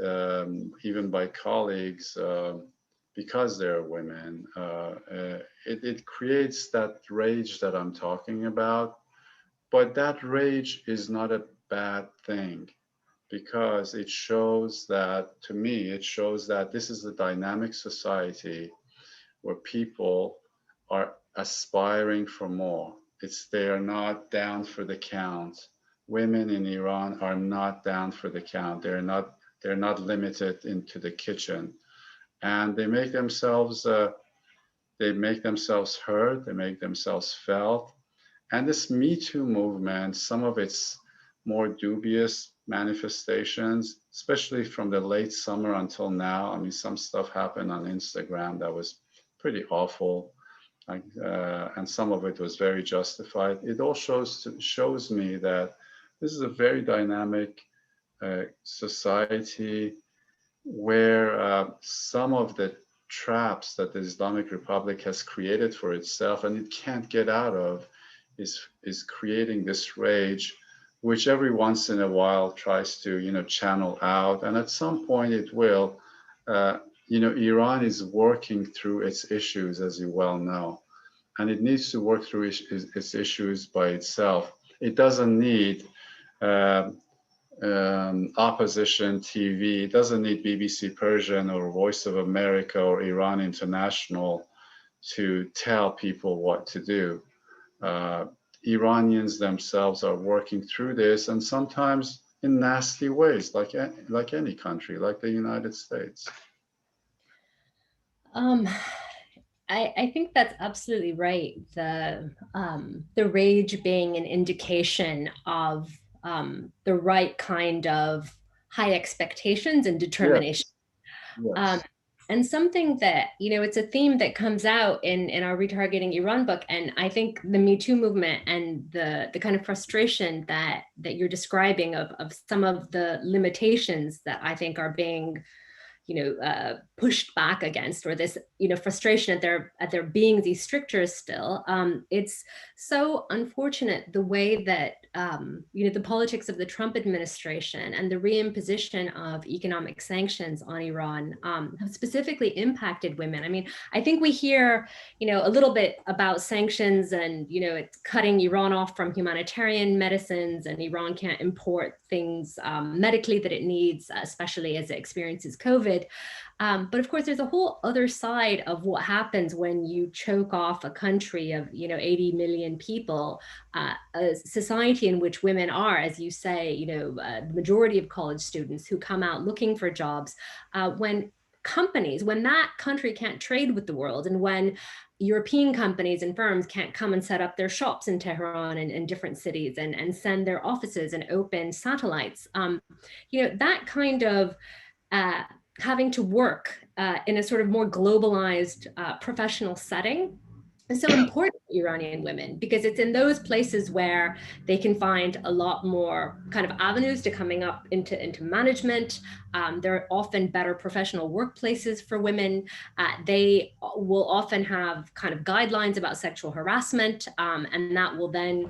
even by colleagues, because they're women. It creates that rage that I'm talking about. But that rage is not a bad thing, because it shows that, to me, it shows that this is a dynamic society where people are aspiring for more. They are not down for the count. Women in Iran are not down for the count. They're not limited into the kitchen, and they make themselves heard. They make themselves felt. And this Me Too movement, some of its more dubious manifestations, especially from the late summer until now. I mean, some stuff happened on Instagram that was pretty awful, and some of it was very justified. It all shows me that this is a very dynamic society where some of the traps that the Islamic Republic has created for itself and it can't get out of is creating this rage, which every once in a while tries to channel out, and at some point it will. Iran is working through its issues, as you well know, and it needs to work through its issues by itself. It doesn't need opposition TV. It doesn't need BBC Persian or Voice of America or Iran International to tell people what to do. Iranians themselves are working through this, and sometimes in nasty ways, like any country, like the United States. I think that's absolutely right. The rage being an indication of the right kind of high expectations and determination. Yes. And something that, it's a theme that comes out in our ReTargeting Iran book. And I think the Me Too movement and the kind of frustration that you're describing of some of the limitations that I think are being pushed back against, or this, frustration at there being these strictures still. It's so unfortunate the way that, the politics of the Trump administration and the reimposition of economic sanctions on Iran have specifically impacted women. I mean, I think we hear, a little bit about sanctions and, it's cutting Iran off from humanitarian medicines, and Iran can't import things medically that it needs, especially as it experiences COVID. But of course, there's a whole other side of what happens when you choke off a country of 80 million people, a society in which women are, as you say, the majority of college students who come out looking for jobs. When that country can't trade with the world, and when European companies and firms can't come and set up their shops in Tehran and in different cities and send their offices and open satellites, that kind of having to work in a sort of more globalized professional setting is so important to Iranian women, because it's in those places where they can find a lot more kind of avenues to coming up into management. There are often better professional workplaces for women. They will often have kind of guidelines about sexual harassment, and that will then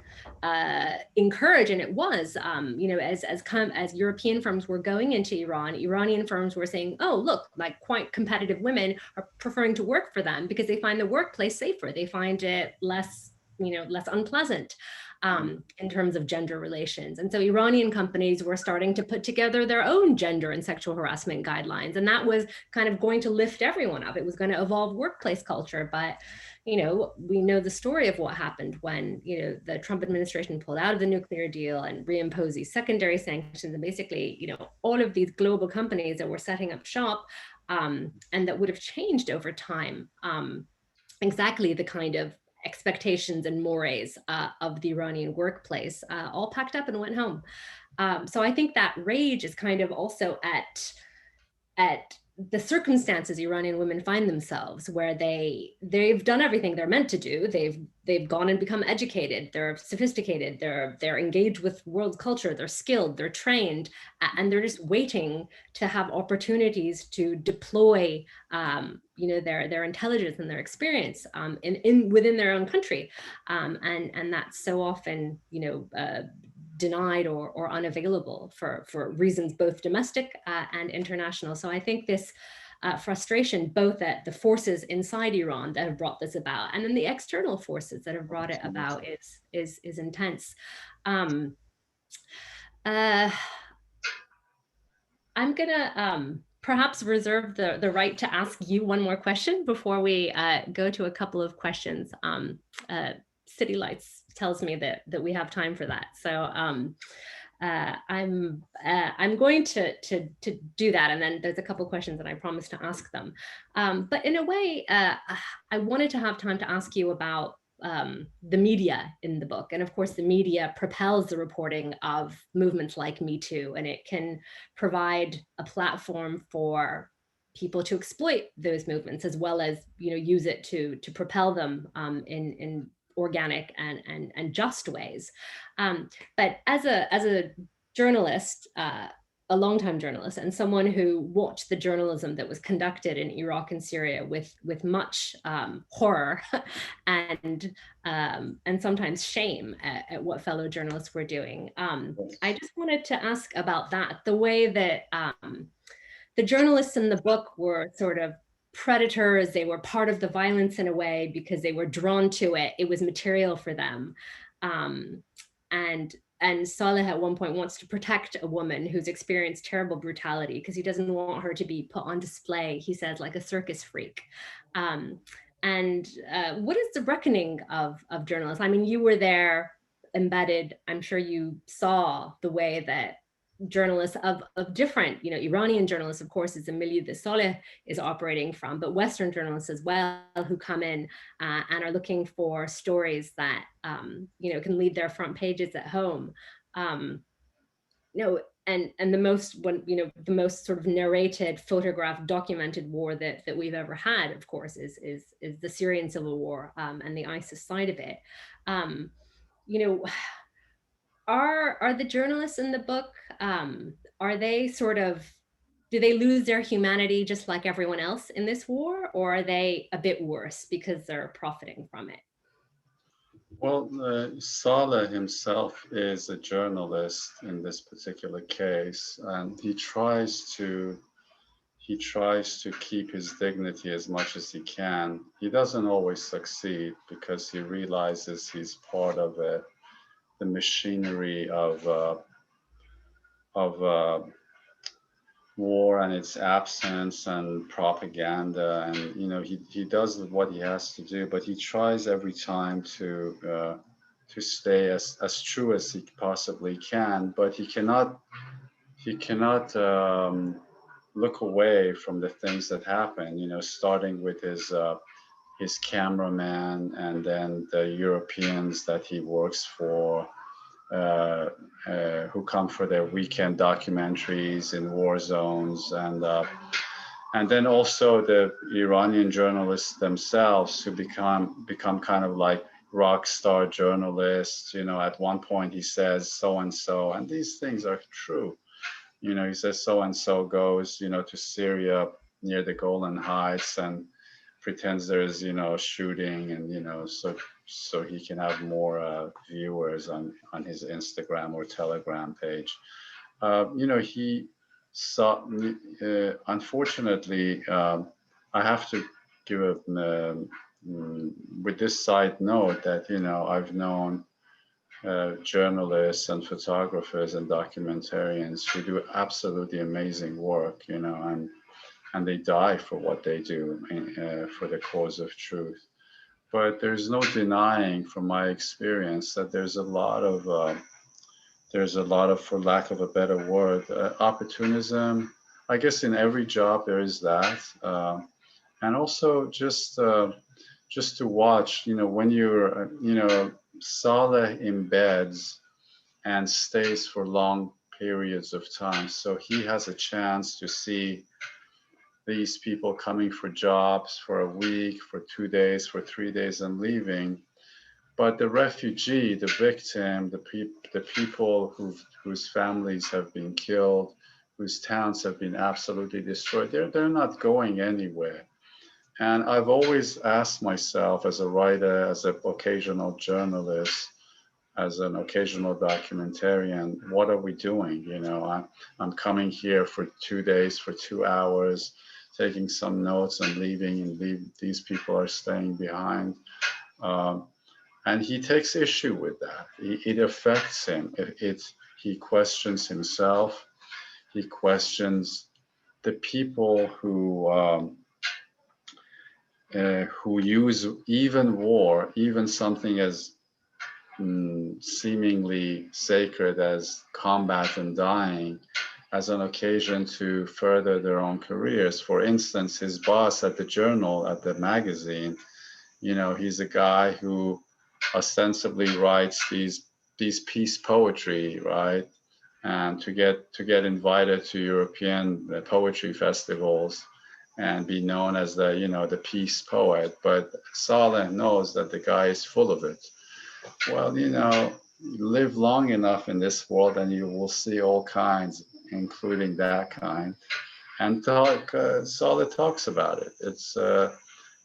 encourage, and it was, as European firms were going into Iran, Iranian firms were saying, oh, look, like quite competitive women are preferring to work for them because they find the workplace safer. They find it less unpleasant in terms of gender relations. And so Iranian companies were starting to put together their own gender and sexual harassment guidelines. And that was kind of going to lift everyone up. It was going to evolve workplace culture. But, we know the story of what happened when, the Trump administration pulled out of the nuclear deal and reimposed these secondary sanctions. And basically, all of these global companies that were setting up shop and that would have changed over time, exactly the kind of expectations and mores of the Iranian workplace, all packed up and went home. So I think that rage is kind of also at the circumstances Iranian women find themselves, where they've done everything they're meant to do. They've gone and become educated. They're sophisticated. They're engaged with world culture. They're skilled. They're trained, and they're just waiting to have opportunities to deploy, their intelligence and their experience within their own country, and that's so often, denied or unavailable for reasons both domestic and international. So I think this frustration, both at the forces inside Iran that have brought this about, and then the external forces that have brought it about, is intense. I'm gonna perhaps reserve the right to ask you one more question before we go to a couple of questions. City Lights tells me that we have time for that. So I'm going to do that, and then there's a couple questions that I promised to ask them. But in a way, I wanted to have time to ask you about the media in the book. And of course, the media propels the reporting of movements like Me Too, and it can provide a platform for people to exploit those movements, as well as, you know, use it to propel them in organic and just ways. But as a journalist, a longtime journalist, and someone who watched the journalism that was conducted in Iraq and Syria with much horror and sometimes shame at what fellow journalists were doing. I just wanted to ask about that, the way that the journalists in the book were sort of predators. They were part of the violence in a way because they were drawn to it. It was material for them. And Saleh at one point wants to protect a woman who's experienced terrible brutality because he doesn't want her to be put on display, he says, like a circus freak. What is the reckoning of journalists? I mean, you were there embedded. I'm sure you saw the way that journalists of different, you know, Iranian journalists, of course, is the milieu that Saleh is operating from, but Western journalists as well, who come in and are looking for stories that, you know, can lead their front pages at home. You know, and the most, you know, the most sort of narrated, photographed, documented war that we've ever had, of course, is the Syrian civil war and the ISIS side of it. You know, are the journalists in the book, are they sort of, do they lose their humanity just like everyone else in this war, or are they a bit worse because they're profiting from it? Well, Saleh himself is a journalist in this particular case, and he tries to keep his dignity as much as he can. He doesn't always succeed because he realizes he's part of the machinery of war and its absence and propaganda, and you know, he does what he has to do, but he tries every time to stay as true as he possibly can. But he cannot look away from the things that happen. You know, starting with his cameraman, and then the Europeans that he works for, who come for their weekend documentaries in war zones, and then also the Iranian journalists themselves, who become kind of like rock star journalists. You know, at one point he says so and so, and these things are true. You know, he says so and so goes, you know, to Syria near the Golan Heights and pretends there's, you know, shooting, and you know, so he can have more viewers on his Instagram or Telegram page. You know, he saw. Unfortunately, I have to give a with this side note that, you know, I've known journalists and photographers and documentarians who do absolutely amazing work, you know, and they die for what they do, for the cause of truth. But there's no denying, from my experience, that there's a lot of, for lack of a better word, opportunism. I guess in every job there is that, and also just to watch, you know, when you're, you know, Saleh embeds and stays for long periods of time, so he has a chance to see these people coming for jobs for a week, for 2 days, for 3 days, and leaving. But the refugee, the victim, the people whose families have been killed, whose towns have been absolutely destroyed, they're not going anywhere. And I've always asked myself, as a writer, as an occasional journalist, as an occasional documentarian, what are we doing? You know, I'm coming here for 2 days, for 2 hours, taking some notes and leaving, and these people are staying behind. And he takes issue with that. It affects him. He questions himself. He questions the people who use even war, even something as seemingly sacred as combat and dying, as an occasion to further their own careers. For instance, his boss at the journal, at the magazine, you know, he's a guy who ostensibly writes these peace poetry, right? And to get invited to European poetry festivals and be known as the, you know, the peace poet. But Saleh knows that the guy is full of it. Well, you know, live long enough in this world and you will see all kinds, including that kind. And Saleh talks about it.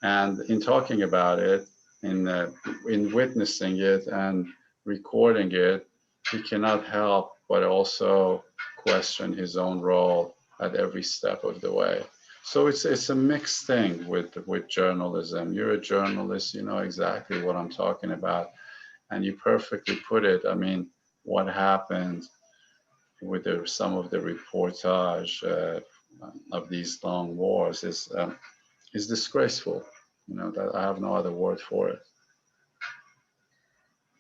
And in talking about it, in witnessing it and recording it, he cannot help but also question his own role at every step of the way. So it's a mixed thing with journalism. You're a journalist, you know exactly what I'm talking about, and you perfectly put it. I mean, what happened with some of the reportage of these long wars is disgraceful. You know, that I have no other word for it.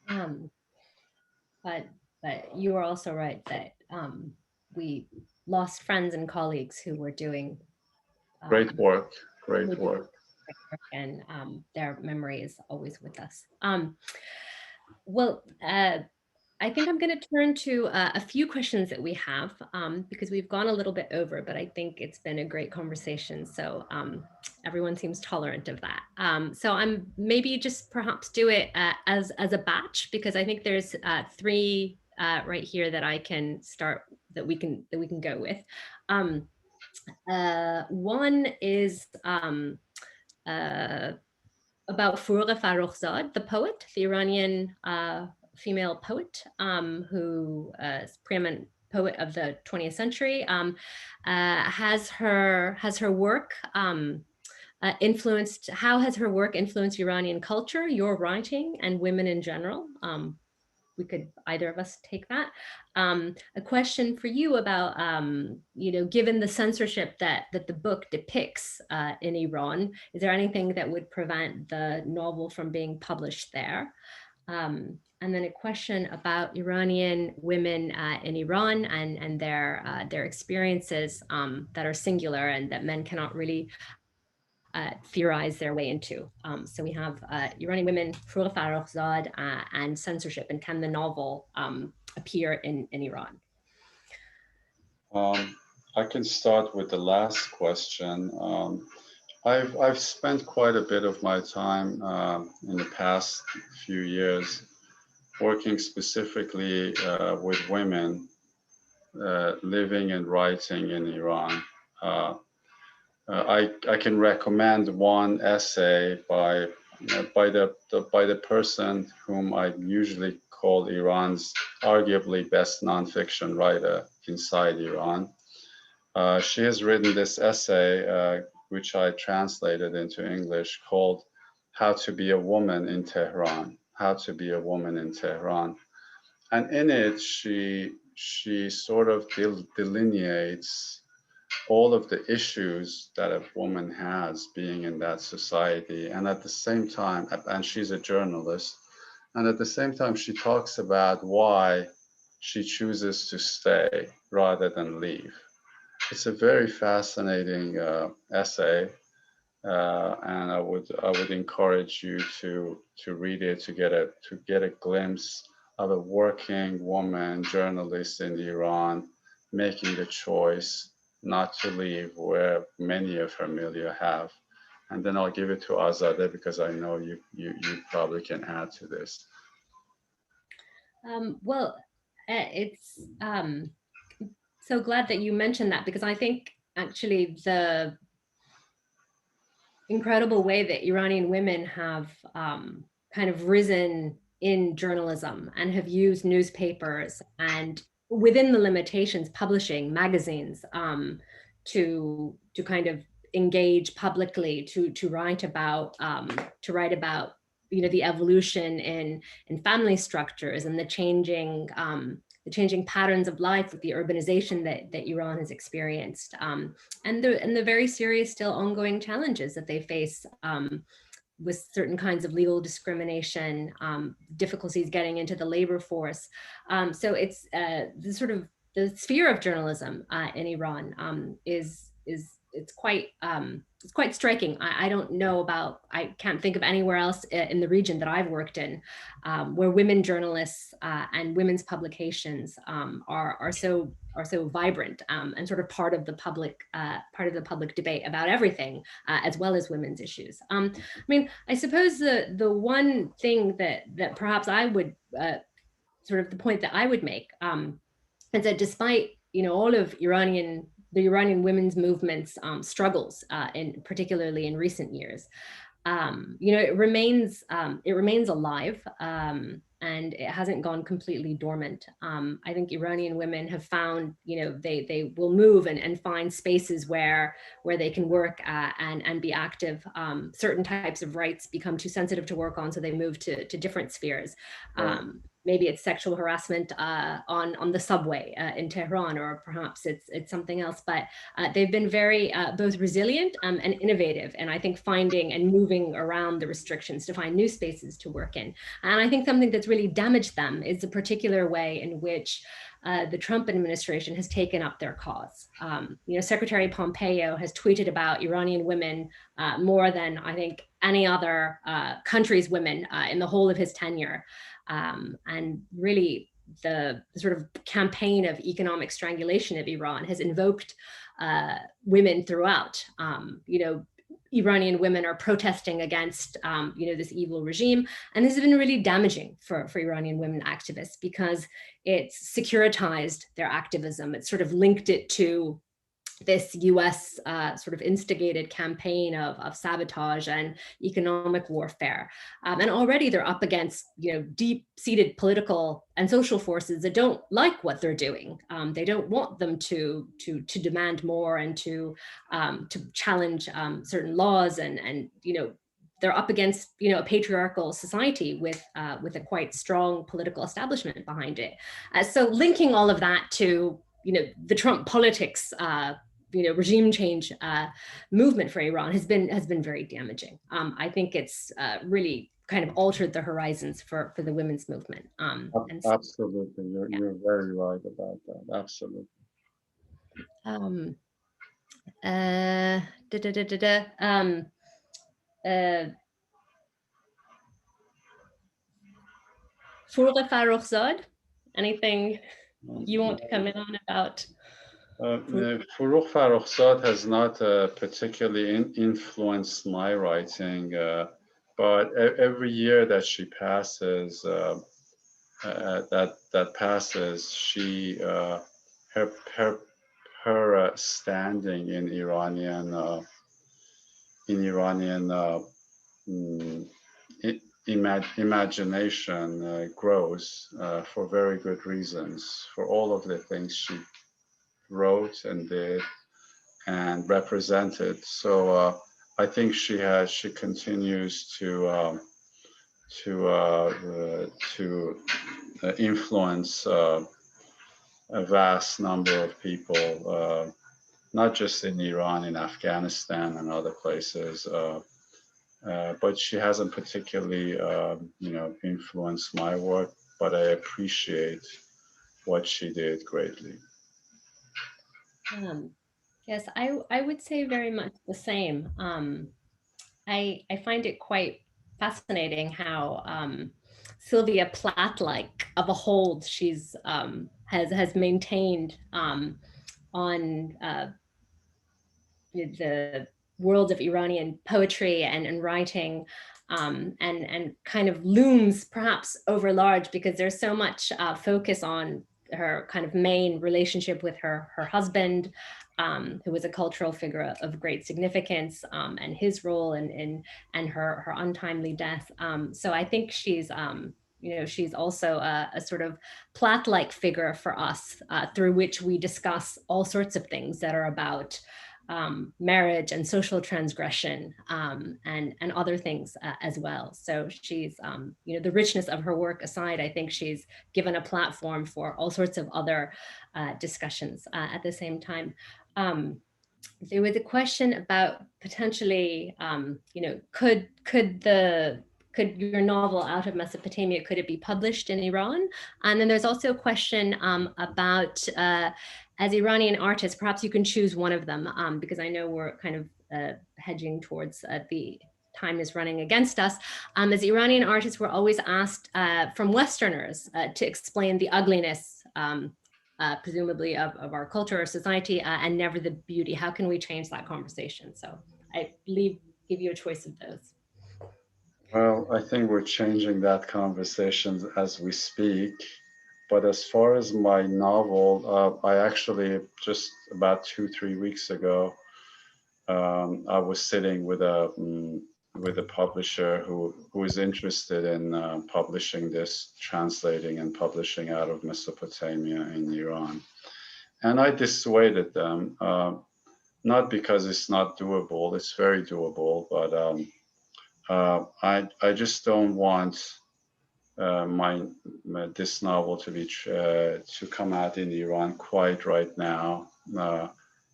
Um, but you are also right that we lost friends and colleagues who were doing Great work, who great were doing work. great work, and their memory is always with us. Well, I think I'm going to turn to a few questions that we have because we've gone a little bit over, but I think it's been a great conversation. So everyone seems tolerant of that. So I'm maybe just perhaps do it as a batch, because I think there's three right here that I can start, that we can go with. One is about Forough Farrokhzad, the poet, the Iranian female poet, who is preeminent poet of the 20th century, has her work influenced, how has her work influenced Iranian culture, your writing, and women in general? We could either of us take that. A question for you about, you know, given the censorship that the book depicts in Iran, is there anything that would prevent the novel from being published there? And then a question about Iranian women in Iran and their experiences that are singular and that men cannot really theorize their way into. So we have Iranian women, Forough Farrokhzad, and censorship, and can the novel appear in Iran? I can start with the last question. I've spent quite a bit of my time in the past few years working specifically with women living and writing in Iran. I can recommend one essay by the person whom I usually call Iran's arguably best nonfiction writer inside Iran. She has written this essay, which I translated into English, called "How to Be a Woman in Tehran." How to Be a Woman in Tehran, and in it she sort of delineates all of the issues that a woman has being in that society. And at the same time, and she's a journalist, and at the same time, she talks about why she chooses to stay rather than leave. It's a very fascinating essay, and I would encourage you to read it to get a glimpse of a working woman journalist in Iran making the choice not to leave where many of her milieu have. And then I'll give it to Azadeh because I know you probably can add to this. Well, it's so glad that you mentioned that, because I think actually the incredible way that Iranian women have kind of risen in journalism and have used newspapers and, within the limitations, publishing magazines to kind of engage publicly, to write about you know, the evolution in family structures and the changing patterns of life with the urbanization that Iran has experienced, and the very serious, still ongoing challenges that they face with certain kinds of legal discrimination, difficulties getting into the labor force. So it's the sort of the sphere of journalism in Iran is it's quite striking. I don't know about, I can't think of anywhere else in the region that I've worked in where women journalists and women's publications are so vibrant and sort of part of the public debate about everything, as well as women's issues. I mean, I suppose the one thing that perhaps I would sort of the point that I would make is that despite all of the Iranian women's movement's struggles, particularly in recent years, it remains alive, and it hasn't gone completely dormant. I think Iranian women have found, they will move and find spaces where they can work and be active. Certain types of rights become too sensitive to work on, so they move to different spheres. Maybe it's sexual harassment on the subway in Tehran, or perhaps it's something else. But they've been very both resilient and innovative, and I think finding and moving around the restrictions to find new spaces to work in. And I think something that's really damaged them is the particular way in which the Trump administration has taken up their cause. Secretary Pompeo has tweeted about Iranian women more than I think any other country's women in the whole of his tenure. And really, the sort of campaign of economic strangulation of Iran has invoked women throughout. Iranian women are protesting against, this evil regime. And this has been really damaging for Iranian women activists, because it's securitized their activism. It's sort of linked it to this US sort of instigated campaign of sabotage and economic warfare. And already they're up against, deep-seated political and social forces that don't like what they're doing. They don't want them to demand more and to challenge certain laws, and they're up against a patriarchal society with a quite strong political establishment behind it. So linking all of that to the Trump politics regime change movement for Iran has been very damaging. I think it's really kind of altered the horizons for the women's movement. Absolutely, you're very right about that. Absolutely. Furqa Farrokhzad, anything you want to come in on about? Furqa Farrokhzad has not particularly influenced my writing, but every year that she passes, that passes, she her standing in Iranian imagination grows for very good reasons, for all of the things she wrote and did and represented. So I think she continues to influence a vast number of people, not just in Iran, in Afghanistan and other places. But she hasn't particularly, influenced my work, but I appreciate what she did greatly. Yes, I would say very much the same. I find it quite fascinating how Sylvia Plath-like of a hold she's has maintained on the world of Iranian poetry and writing, and kind of looms perhaps overlarge, because there's so much focus on her kind of main relationship with her husband, who was a cultural figure of great significance, and his role and her untimely death. So I think she's she's also a sort of Plath-like figure for us, through which we discuss all sorts of things that are about marriage and social transgression, and other things as well. So she's, the richness of her work aside, I think she's given a platform for all sorts of other discussions at the same time. There was a question about potentially, could the could your novel Out of Mesopotamia, could it be published in Iran? And then there's also a question about, as Iranian artists, perhaps you can choose one of them, because I know we're kind of hedging towards the time is running against us. As Iranian artists, we're always asked from Westerners to explain the ugliness, presumably of our culture or society, and never the beauty. How can we change that conversation? So I give you a choice of those. Well, I think we're changing that conversation as we speak. But as far as my novel, I actually just about 2-3 weeks ago, I was sitting with a publisher who is interested in publishing this, translating and publishing Out of Mesopotamia in Iran, and I dissuaded them, not because it's not doable; it's very doable, but I just don't want this novel to be to come out in Iran quite right now.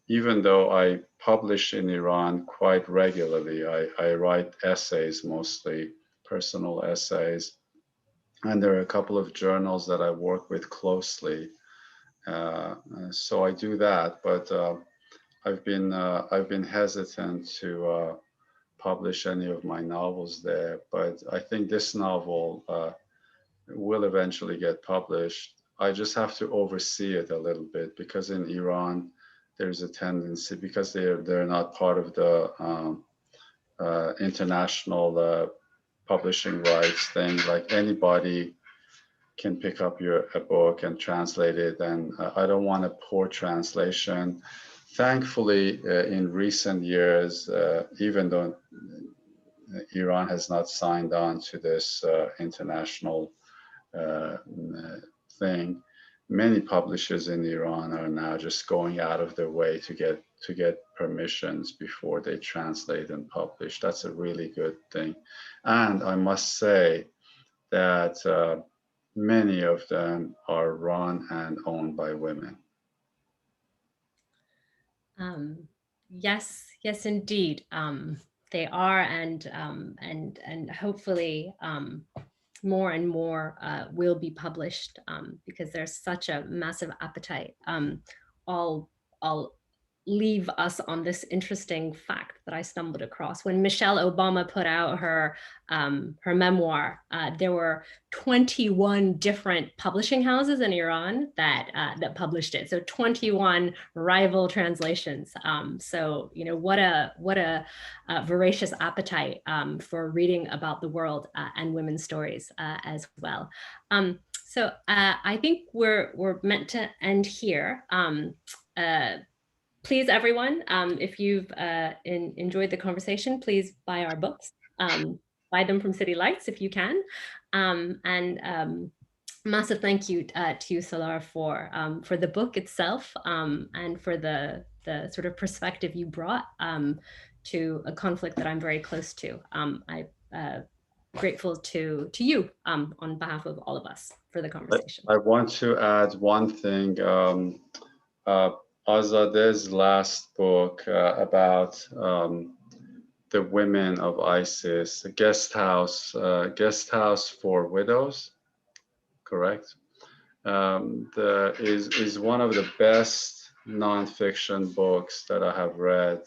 Even though I publish in Iran quite regularly, I write essays, mostly personal essays, and there are a couple of journals that I work with closely. So I do that, but I've been hesitant to publish any of my novels there. But I think this novel will eventually get published. I just have to oversee it a little bit, because in Iran there's a tendency, because they're not part of the international publishing rights thing. Like anybody can pick up a book and translate it, and I don't want a poor translation. Thankfully, in recent years, even though Iran has not signed on to this international thing, many publishers in Iran are now just going out of their way to get permissions before they translate and publish. That's a really good thing. And I must say that many of them are run and owned by women. Yes, indeed. They are, and hopefully more and more will be published, because there's such a massive appetite. I'll leave us on this interesting fact that I stumbled across. When Michelle Obama put out her memoir, there were 21 different publishing houses in Iran that published it. So 21 rival translations. So what a voracious appetite for reading about the world and women's stories as well. So I think we're meant to end here. Please, everyone, if you've enjoyed the conversation, please buy our books. Buy them from City Lights if you can. And massive thank you to you, Salar, for the book itself, and for the sort of perspective you brought to a conflict that I'm very close to. I'm grateful to you on behalf of all of us for the conversation. I want to add one thing. Azadeh's last book about the women of ISIS, a guest house for widows, correct? Is one of the best nonfiction books that I have read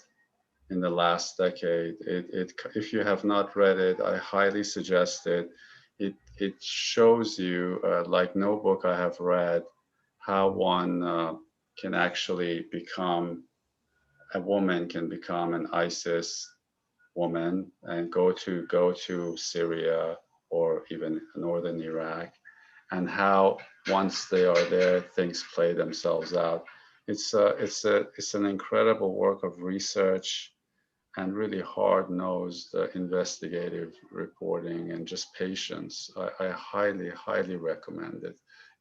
in the last decade. If you have not read it, I highly suggest it. It shows you, like no book I have read, how one can actually become a woman, can become an ISIS woman and go to Syria or even northern Iraq, and how once they are there, things play themselves out. It's an incredible work of research and really hard-nosed investigative reporting and just patience. I highly recommend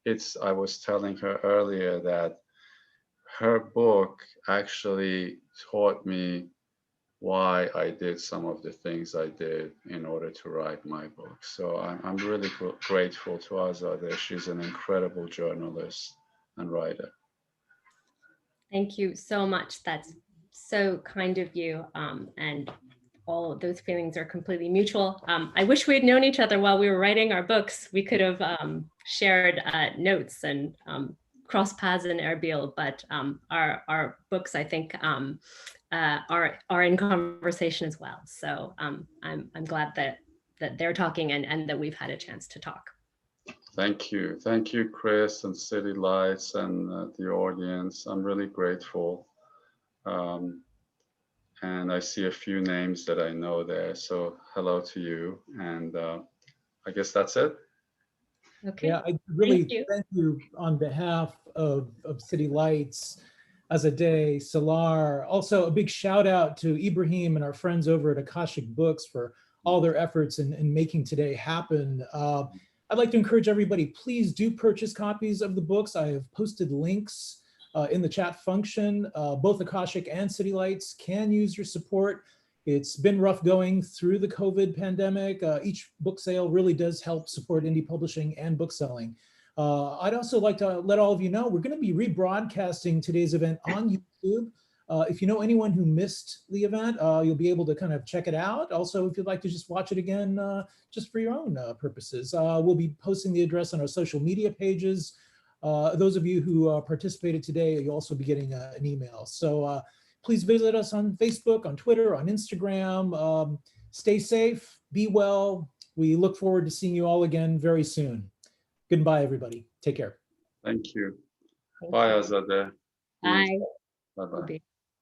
it. I was telling her earlier that her book actually taught me why I did some of the things I did in order to write my book. So I'm really grateful to Azadeh. She's an incredible journalist and writer. Thank you so much. That's so kind of you, and all of those feelings are completely mutual. I wish we had known each other while we were writing our books. We could have shared notes and cross paths in Erbil, but our books, I think, are in conversation as well. So I'm glad that they're talking and that we've had a chance to talk. Thank you, Chris and City Lights and the audience. I'm really grateful. And I see a few names that I know there. So hello to you. And I guess that's it. Okay. Yeah, I really thank you on behalf of City Lights, Azadeh, Salar. Also a big shout out to Ibrahim and our friends over at Akashic Books for all their efforts in making today happen. I'd like to encourage everybody, please do purchase copies of the books. I have posted links in the chat function. Both Akashic and City Lights can use your support. It's been rough going through the COVID pandemic. Each book sale really does help support indie publishing and book selling. I'd also like to let all of you know, we're going to be rebroadcasting today's event on YouTube. If you know anyone who missed the event, you'll be able to kind of check it out. Also, if you'd like to just watch it again, just for your own purposes, we'll be posting the address on our social media pages. Those of you who participated today, you'll also be getting an email. So please visit us on Facebook, on Twitter, on Instagram. Stay safe, be well. We look forward to seeing you all again very soon. Goodbye, everybody. Take care. Thank you. Bye, Azadeh. Bye. Bye-bye.